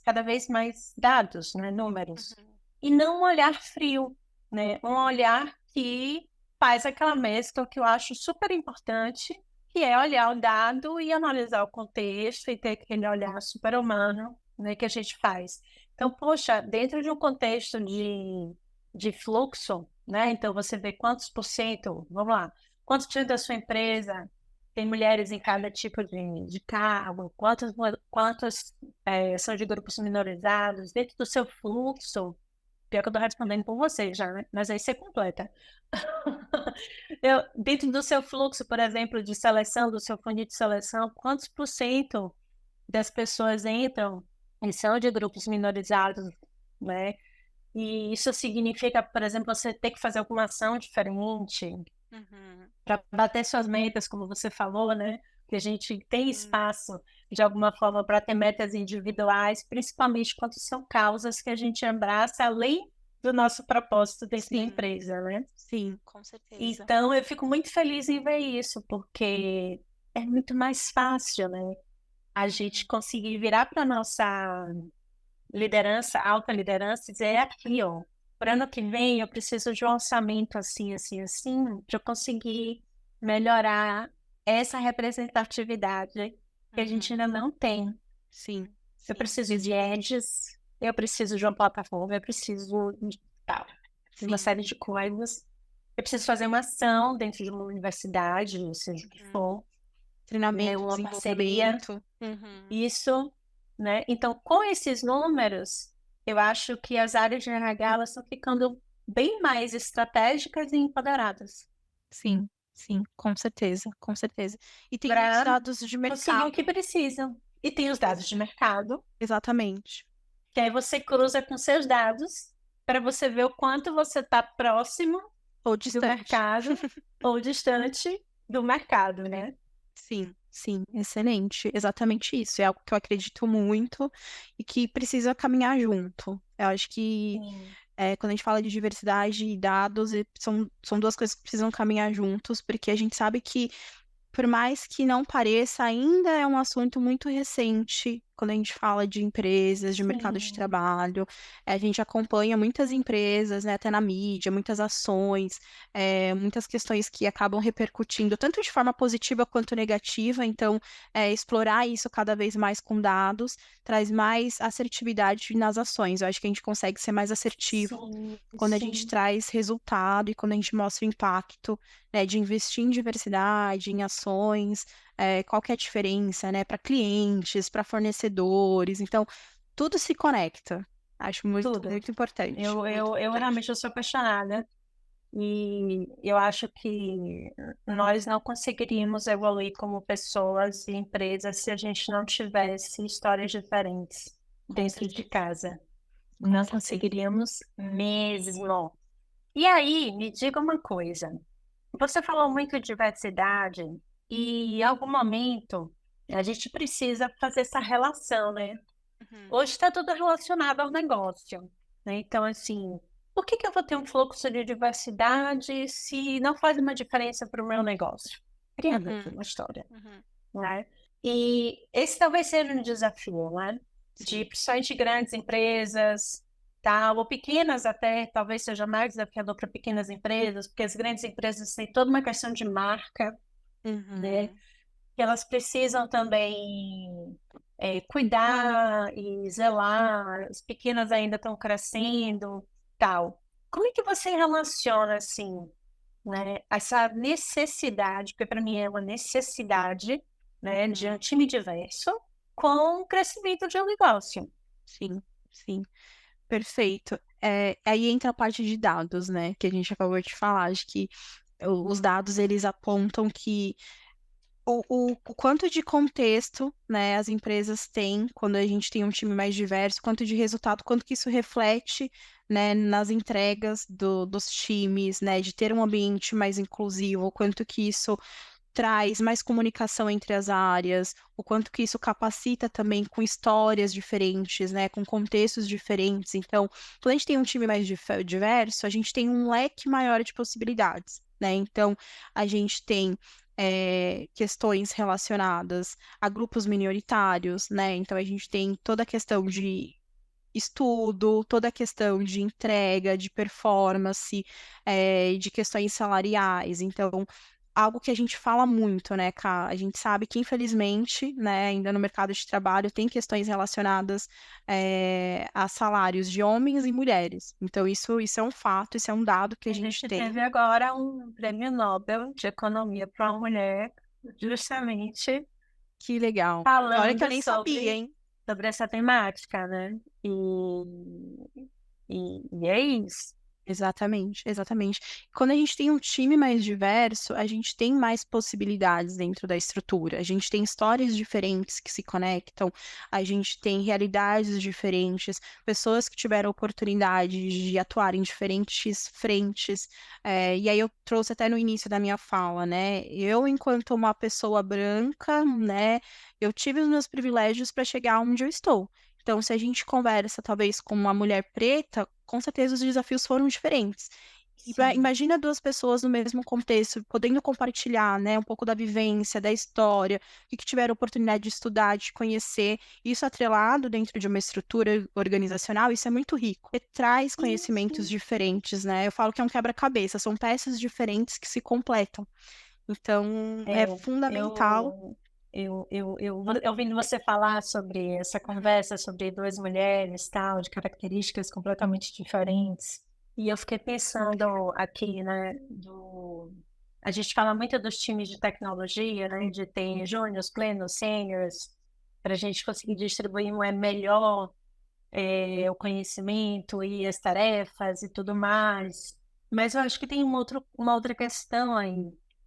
cada vez mais dados, né, números, Uhum, e não um olhar frio, né, um olhar que faz aquela mescla que eu acho super importante, que é olhar o dado e analisar o contexto e ter aquele olhar super humano, né, que a gente faz. Então, poxa, dentro de um contexto de fluxo, né, então você vê quantos por cento, vamos lá, quantos por cento da sua empresa tem mulheres em cada tipo de cargo? Quantos são de grupos minorizados? Dentro do seu fluxo, pior que eu estou respondendo por você já, né? Mas aí você completa. Dentro do seu fluxo, por exemplo, de seleção, do seu funil de seleção, quantos por cento das pessoas entram e são de grupos minorizados, né? E isso significa, por exemplo, você ter que fazer alguma ação diferente, uhum, para bater suas metas, como você falou, né? Que a gente tem sim, espaço, de alguma forma, para ter metas individuais, principalmente quando são causas que a gente abraça além do nosso propósito dentro da sim, empresa, né? sim, com certeza. Então, eu fico muito feliz em ver isso, porque é muito mais fácil, né? A gente Uhum, conseguir virar para nossa liderança, alta liderança, e dizer, é aqui, ó. para ano que vem eu preciso de um orçamento assim, assim, assim, para eu conseguir melhorar essa representatividade que a gente Uhum. ainda não tem. Sim, Eu sim, preciso de ads, eu preciso de uma plataforma, eu preciso de tal, de uma sim. série de coisas. Eu preciso fazer uma ação dentro de uma universidade, ou seja o que Uhum. for, né, Treinamento, uma parceria, desenvolvimento. Uhum. isso, né? Então, com esses números, eu acho que as áreas de RH elas estão ficando bem mais estratégicas e empoderadas Sim, sim, com certeza, com certeza. E tem muitos para dados de conseguir o que mercado. precisam. E tem os dados de mercado, Exatamente. que aí você cruza com seus dados para você ver o quanto você está próximo Ou do distante. mercado ou distante do mercado, né? Sim, sim, excelente. Exatamente isso. É algo que eu acredito muito e que precisa caminhar junto. Eu acho que Sim, quando a gente fala de diversidade e dados, são duas coisas que precisam caminhar juntos, porque a gente sabe que por mais que não pareça, ainda é um assunto muito recente quando a gente fala de empresas, de mercado de sim, trabalho. A gente acompanha muitas empresas, né, até na mídia, muitas ações, muitas questões que acabam repercutindo tanto de forma positiva quanto negativa. Então, explorar isso cada vez mais com dados traz mais assertividade nas ações. Eu acho que a gente consegue ser mais assertivo sim, quando a gente sim, traz resultado e quando a gente mostra o impacto, né, de investir em diversidade, em ações, qual que é a diferença, né, para clientes, para fornecedores. Então, tudo se conecta. Acho muito, tudo. muito importante, muito Eu importante. realmente eu sou apaixonada e eu acho que nós não conseguiríamos evoluir como pessoas e empresas se a gente não tivesse histórias diferentes Com dentro de certeza, casa. com Não certeza. conseguiríamos mesmo. E aí, me diga uma coisa. Você falou muito de diversidade e em algum momento a gente precisa fazer essa relação, né? Uhum, Hoje está tudo relacionado ao negócio, né? Então, assim, por que que eu vou ter um fluxo de diversidade se não faz uma diferença para o meu negócio? Criando aqui uhum, uma história, uhum. né? E esse talvez seja um desafio, né? De Sim. principalmente grandes empresas, tal, ou pequenas até, talvez seja mais desafiador para pequenas empresas, porque as grandes empresas têm toda uma questão de marca, né? Uhum, Que elas precisam também cuidar e zelar, as pequenas ainda estão crescendo, tal. Como é que você relaciona, assim, né, essa necessidade, porque para mim é uma necessidade, né, de um uhum. time diverso com o crescimento de um negócio? Sim, sim. Perfeito. Aí entra a parte de dados, né, que a gente acabou de falar. Acho que os dados, eles apontam que o quanto de contexto, né, as empresas têm quando a gente tem um time mais diverso, quanto de resultado, quanto que isso reflete, né, nas entregas dos times, né, de ter um ambiente mais inclusivo, o quanto que isso traz mais comunicação entre as áreas, o quanto que isso capacita também com histórias diferentes, né, com contextos diferentes. Então, quando a gente tem um time mais diverso, a gente tem um leque maior de possibilidades, né? Então, a gente tem questões relacionadas a grupos minoritários, né? Então, a gente tem toda a questão de estudo, toda a questão de entrega, de performance, de questões salariais. Então, algo que a gente fala muito, né, Ká? A gente sabe que, infelizmente, né, ainda no mercado de trabalho tem questões relacionadas a salários de homens e mulheres. Então, isso é um fato, isso é um dado que a A gente gente tem. teve agora um prêmio Nobel de Economia para uma mulher, justamente Que legal. E olha que eu falando nem sabia, sobre, hein? sobre essa temática, né? E é isso. Exatamente, exatamente. Quando a gente tem um time mais diverso, a gente tem mais possibilidades dentro da estrutura. A gente tem histórias diferentes que se conectam, a gente tem realidades diferentes, pessoas que tiveram oportunidade de atuar em diferentes frentes. E aí eu trouxe até no início da minha fala, né? Eu, enquanto uma pessoa branca, né, eu tive os meus privilégios para chegar onde eu estou. Então, se a gente conversa, talvez, com uma mulher preta, com certeza os desafios foram diferentes. Sim. Imagina duas pessoas no mesmo contexto, podendo compartilhar, né, um pouco da vivência, da história, o que tiveram oportunidade de estudar, de conhecer, isso atrelado dentro de uma estrutura organizacional, isso é muito rico. E traz conhecimentos Isso. diferentes, né? Eu falo que é um quebra-cabeça, são peças diferentes que se completam. Então, É, é fundamental. ouvindo você falar sobre essa conversa sobre duas mulheres, tal, de características completamente diferentes, e eu fiquei pensando aqui, né, a gente fala muito dos times de tecnologia, né, de ter júniors, plenos, sêniors, para a gente conseguir distribuir melhor o conhecimento e as tarefas e tudo mais. Mas eu acho que tem uma outra questão aí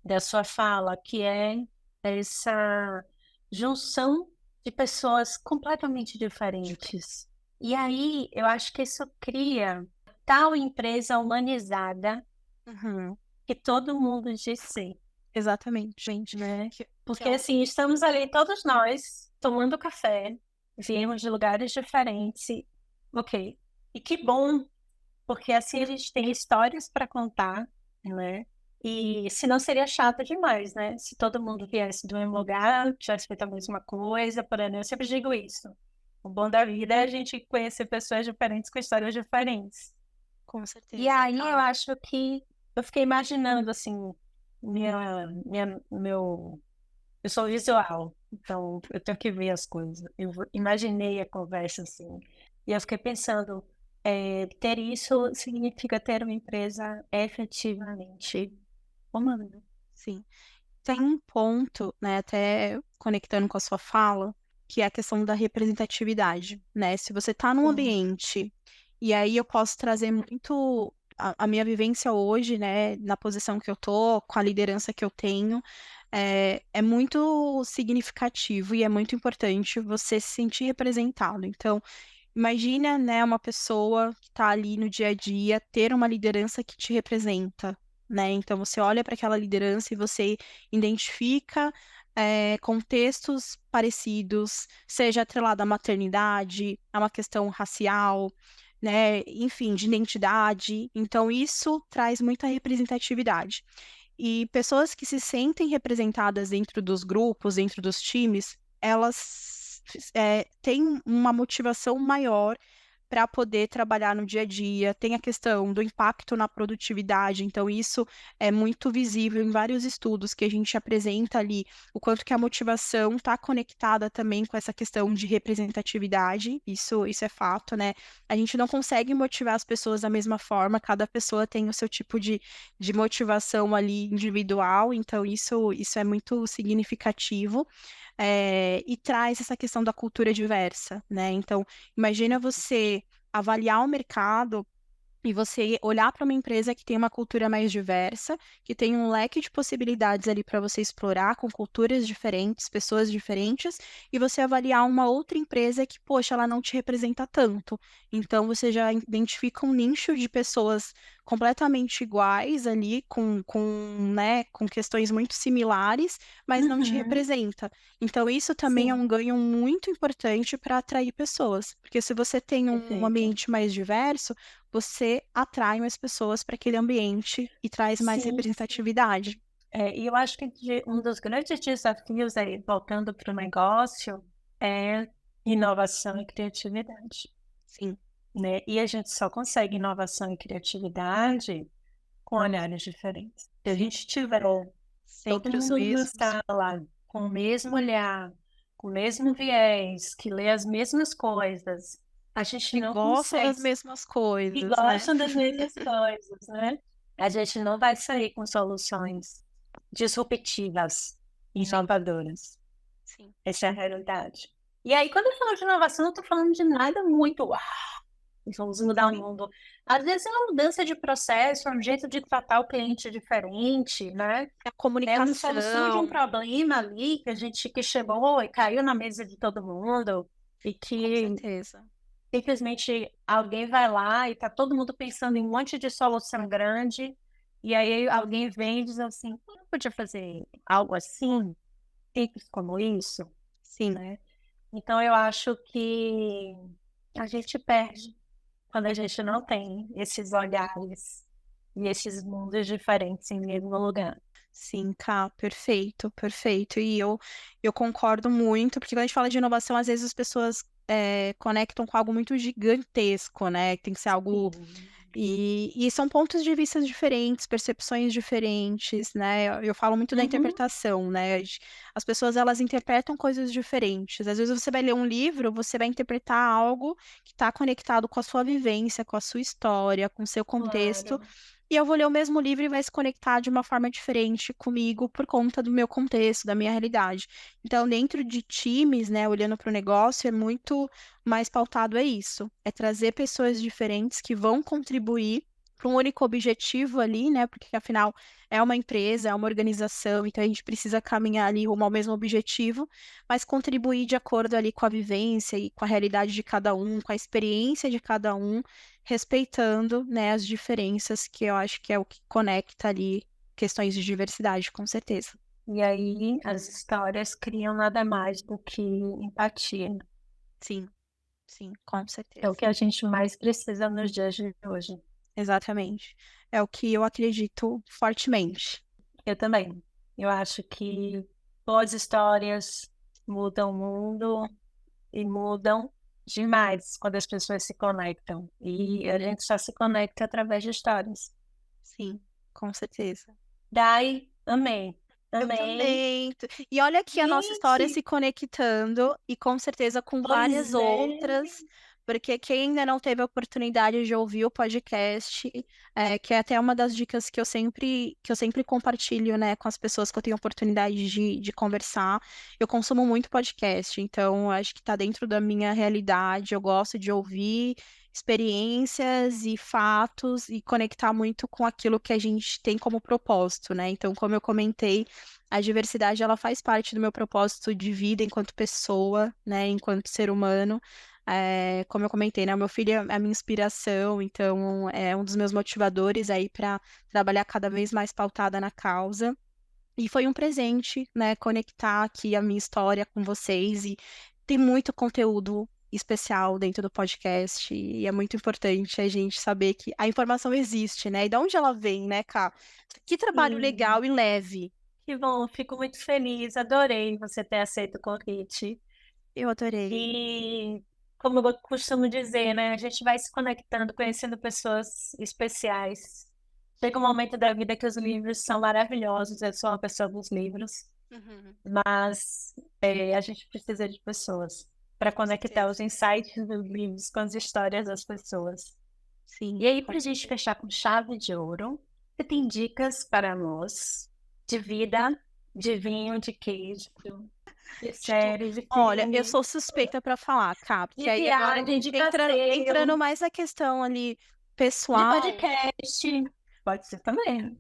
da sua fala, que é essa junção de pessoas completamente diferentes. E aí eu acho que isso cria tal empresa humanizada Uhum, que todo mundo diz ser, exatamente, gente. né? Que Porque é assim, estamos ali todos nós tomando café, viemos de lugares diferentes, ok. E que bom, porque assim a gente tem histórias para contar, né? E se não seria chato demais, né? Se todo mundo viesse do mesmo lugar, tivesse feito a mesma coisa, porém, eu sempre digo isso. O bom da vida é a gente conhecer pessoas diferentes com histórias diferentes. com E certeza. aí eu acho que eu fiquei imaginando assim, meu, eu sou visual, então eu tenho que ver as coisas. Imaginei a conversa assim, e eu fiquei pensando, ter isso significa ter uma empresa efetivamente humana. Sim. Tem um ponto, né, até conectando com a sua fala, que é a questão da representatividade, né? Se você está num Sim. ambiente, e aí eu posso trazer muito a minha vivência hoje, né, na posição que eu tô, com a liderança que eu tenho, é muito significativo e é muito importante você se sentir representado. Então, imagina, né, uma pessoa que está ali no dia a dia ter uma liderança que te representa, né? Então você olha para aquela liderança e você identifica contextos parecidos, seja atrelado à maternidade, a uma questão racial, né? Enfim, de identidade. Então isso traz muita representatividade. E pessoas que se sentem representadas dentro dos grupos, dentro dos times, elas têm uma motivação maior para poder trabalhar no dia a dia. Tem a questão do impacto na produtividade, então isso é muito visível em vários estudos que a gente apresenta ali, o quanto que a motivação está conectada também com essa questão de representatividade, isso é fato, né? A gente não consegue motivar as pessoas da mesma forma, cada pessoa tem o seu tipo de motivação ali individual, então isso é muito significativo. E traz essa questão da cultura diversa, né? Então, imagina você avaliar o mercado e você olhar para uma empresa que tem uma cultura mais diversa, que tem um leque de possibilidades ali para você explorar com culturas diferentes, pessoas diferentes, e você avaliar uma outra empresa que, poxa, ela não te representa tanto. Então você já identifica um nicho de pessoas completamente iguais ali, né, com questões muito similares, mas não te Uhum. representa. Então isso também é Sim, um ganho muito importante para atrair pessoas, porque se você tem um perfeito. ambiente mais diverso, você atrai mais pessoas para aquele ambiente e traz mais Sim, representatividade. e eu acho que um dos grandes desafios aí, voltando para o negócio, é inovação e criatividade, Sim, né? E a gente só consegue inovação e criatividade com olhares diferentes. Se a gente tiver todo sempre os mundo na mesmos. sala com o mesmo olhar, com o mesmo viés, que lê as mesmas coisas, a gente E não gostam consegue, das mesmas e coisas, né? gostam das mesmas coisas, né? A gente não vai sair com soluções disruptivas, Sim, inovadoras. sim. Essa é a realidade. E aí, quando eu falo de inovação, eu estou falando de nada muito, vamos mudar o mundo. Às vezes é uma mudança de processo, é um jeito de tratar o cliente diferente, né? A É uma solução de um comunicação, problema ali que chegou e caiu na mesa de todo mundo e com que certeza. simplesmente alguém vai lá e tá todo mundo pensando em um monte de solução grande e aí alguém vem e diz assim, "Eu não podia fazer algo assim, simples como isso, Sim, né?" Então eu acho que a gente perde quando a gente não tem esses olhares e esses mundos diferentes em mesmo lugar. Sim, Cá, perfeito, perfeito. E eu concordo muito, porque quando a gente fala de inovação, às vezes as pessoas conectam com algo muito gigantesco, né? Tem que ser algo. Sim. E são pontos de vista diferentes, percepções diferentes, né? Eu falo muito da Uhum. interpretação, né? As pessoas, elas interpretam coisas diferentes. Às vezes você vai ler um livro, você vai interpretar algo que está conectado com a sua vivência, com a sua história, com o seu contexto. Claro. E eu vou ler o mesmo livro e vai se conectar de uma forma diferente comigo por conta do meu contexto, da minha realidade. Então, dentro de times, né, olhando para o negócio, é muito mais pautado isso. É trazer pessoas diferentes que vão contribuir para um único objetivo ali, né? Porque afinal é uma empresa, é uma organização, então a gente precisa caminhar ali rumo ao mesmo objetivo, mas contribuir de acordo ali com a vivência e com a realidade de cada um, com a experiência de cada um, respeitando, né, as diferenças, que eu acho que é o que conecta ali questões de diversidade, com certeza. E aí as histórias criam nada mais do que empatia. Sim, sim, com É o certeza. que a gente mais precisa nos dias de hoje. Exatamente. É o que eu acredito fortemente. Eu também. Eu acho que boas histórias mudam o mundo e mudam demais quando as pessoas se conectam. E a gente só se conecta através de histórias. Sim, com certeza. Dai, amei. Eu Amei. também. E olha aqui a nossa história Gente, se conectando e com certeza com várias pois é. outras, porque quem ainda não teve a oportunidade de ouvir o podcast, que é até uma das dicas que eu sempre compartilho, né, com as pessoas que eu tenho oportunidade de conversar. Eu consumo muito podcast, então acho que está dentro da minha realidade. Eu gosto de ouvir experiências e fatos e conectar muito com aquilo que a gente tem como propósito, né? Então, como eu comentei, a diversidade, ela faz parte do meu propósito de vida enquanto pessoa, né, enquanto ser humano. Como eu comentei, né, o meu filho é a minha inspiração, então é um dos meus motivadores aí para trabalhar cada vez mais pautada na causa. E foi um presente, né, conectar aqui a minha história com vocês e tem muito conteúdo especial dentro do podcast e é muito importante a gente saber que a informação existe, né? E de onde ela vem, né, Ká? Que trabalho Sim. legal e leve. Que bom, fico muito feliz. Adorei você ter aceito o convite. Eu adorei. E como eu costumo dizer, né? A gente vai se conectando, conhecendo pessoas especiais. Chega um momento da vida que os livros são maravilhosos. Eu sou uma pessoa dos livros, Uhum, mas a gente precisa de pessoas para com conectar certeza. os insights dos livros com as histórias das pessoas. Sim, E aí, com para a gente certeza. fechar com chave de ouro, você tem dicas para nós de vida, de vinho, de queijo, de Tipo, série, de olha, eu filme, sou suspeita pra falar, Cá, porque de aí agora viagem, de entrando passeio, mais na questão ali de pessoal. podcast. Pode ser também.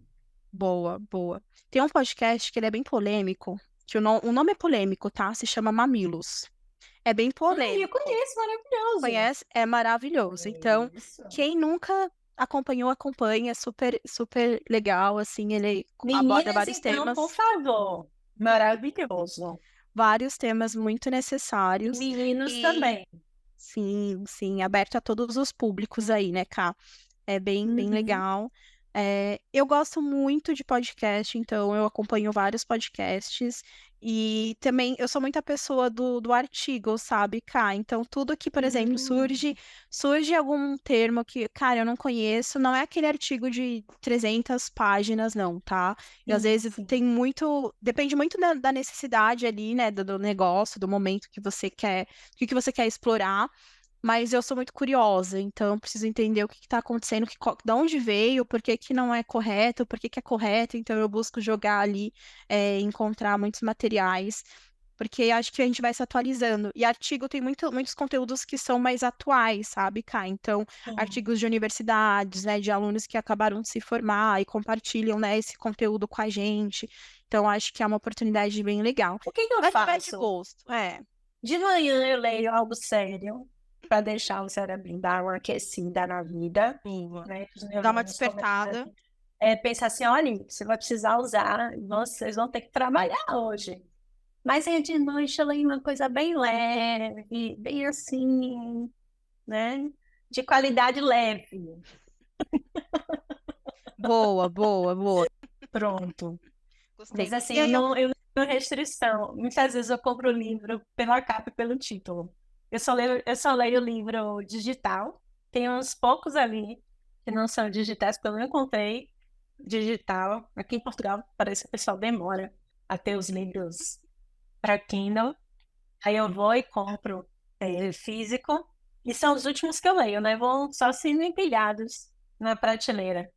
Boa, boa. Tem um podcast que ele é bem polêmico, que o nome é polêmico, tá? Se chama Mamilos. É bem Eu polêmico. conheço, maravilhoso. Conhece? É maravilhoso. Então, Isso. quem nunca acompanhou, acompanha. É super, super legal, assim. Ele aborda Meninas, vários então, por temas, favor. Maravilhoso. vários temas muito E necessários. meninos E também. sim, sim, aberto a todos os públicos aí, né, Cá? É bem, bem Uhum. legal. Eu gosto muito de podcast, então eu acompanho vários podcasts. E também eu sou muita pessoa do artigo, sabe, Cá? Então, tudo que, por exemplo, Hum, surge algum termo que, cara, eu não conheço, não é aquele artigo de 300 páginas, não, tá? E às sim, vezes sim. tem muito, depende muito da necessidade ali, né, do negócio, do momento que você quer, o que que você quer explorar. Mas eu sou muito curiosa, então eu preciso entender o que está acontecendo, de onde veio, por que que não é correto, por que que é correto. Então eu busco jogar ali, encontrar muitos materiais, porque acho que a gente vai se atualizando. E artigo tem muitos conteúdos que são mais atuais, sabe, Cá? Então, Sim. artigos de universidades, né, de alunos que acabaram de se formar e compartilham, né, esse conteúdo com a gente. Então, acho que é uma oportunidade bem legal. O que que eu Vai de faço? gosto, é. De manhã eu leio algo sério para deixar o cérebro dar uma aquecida na vida, Boa. né? Os Dá uma neurônios começam despertada. pensar assim, olha, você vai precisar usar, vocês vão ter que trabalhar hoje. Mas aí de noite eu leio uma coisa bem leve, bem assim, né? De qualidade leve. Boa, boa, boa. Pronto. Gostei. Mas assim, E aí eu não tenho restrição. Muitas vezes eu compro o livro pela capa e pelo título. Eu só leio o livro digital. Tem uns poucos ali que não são digitais, porque eu não encontrei digital. Aqui em Portugal, parece que o pessoal demora a ter os livros para Kindle. Aí eu vou e compro físico. E são os últimos que eu leio, né? Vão só sendo empilhados na prateleira.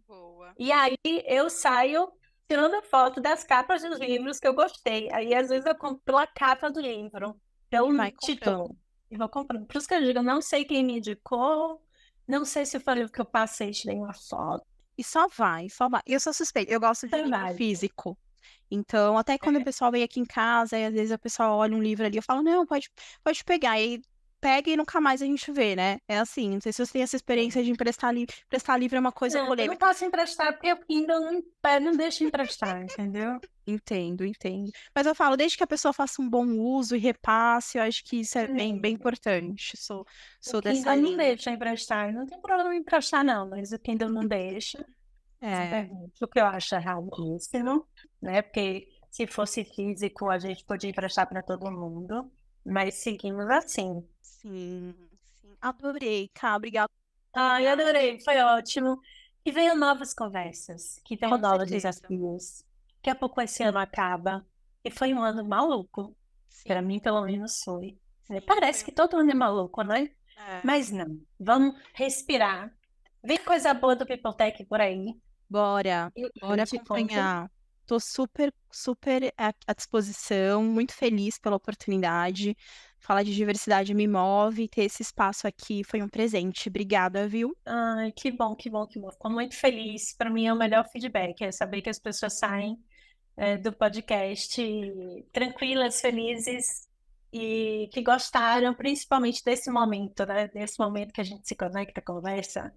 boa. E aí eu saio tirando foto das capas dos livros que eu gostei. Aí às vezes eu compro pela capa do livro, E pelo vai comprando. título. E vou comprando. Por isso que eu digo, eu não sei quem me indicou, não sei se foi o livro que eu passei, tirei uma foto. E só vai, só vai. Eu sou suspeita, eu gosto de Então livro vai. físico. Então, até quando o pessoal vem aqui em casa, e às vezes o pessoal olha um livro ali, eu falo, não, pode pegar. E pega e nunca mais a gente vê, né? É assim, não sei se você tem essa experiência de emprestar livro. Emprestar livro é uma coisa Não, eu não polêmica. posso emprestar porque o Kindle não deixa emprestar, entendeu? Entendo, entendo. Mas eu falo, desde que a pessoa faça um bom uso e repasse, eu acho que isso é bem, bem importante. O Sou dessa Kindle não linha. deixa emprestar. Não tem problema em emprestar, não, mas o Kindle não deixa. É, O que eu acho erradíssimo, né? Porque se fosse físico, a gente podia emprestar para todo mundo, mas seguimos assim. sim, sim. Adorei, Cá, obrigada. Ai, adorei, foi ótimo. E venham novas conversas, que venham Com novos certeza. desafios. Daqui a pouco esse ano acaba. E foi um ano maluco, para Sim, mim, pelo menos foi. sim, Parece foi. que todo ano é maluco, né? É. Mas não. Vamos respirar. Vem coisa boa do Pipotec por aí. Bora, Eu bora te conto. acompanhar. Tô super, super à disposição, muito feliz pela oportunidade. Falar de diversidade me move, ter esse espaço aqui foi um presente. Obrigada, viu? Ai, que bom, que bom, que bom. Fico muito feliz. Para mim é o melhor feedback, é saber que as pessoas saem do podcast tranquilas, felizes e que gostaram, principalmente desse momento, né? Desse momento que a gente se conecta, conversa,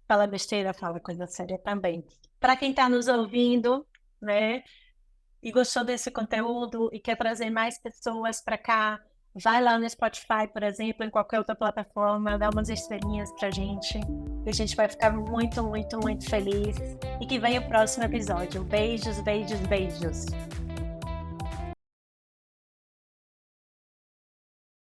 fala besteira, fala coisa séria também. Para quem está nos ouvindo, né? E gostou desse conteúdo e quer trazer mais pessoas para cá, vai lá no Spotify, por exemplo, em qualquer outra plataforma, dá umas estrelinhas pra gente. E a gente vai ficar muito, muito, muito feliz. E que venha o próximo episódio. Beijos, beijos, beijos.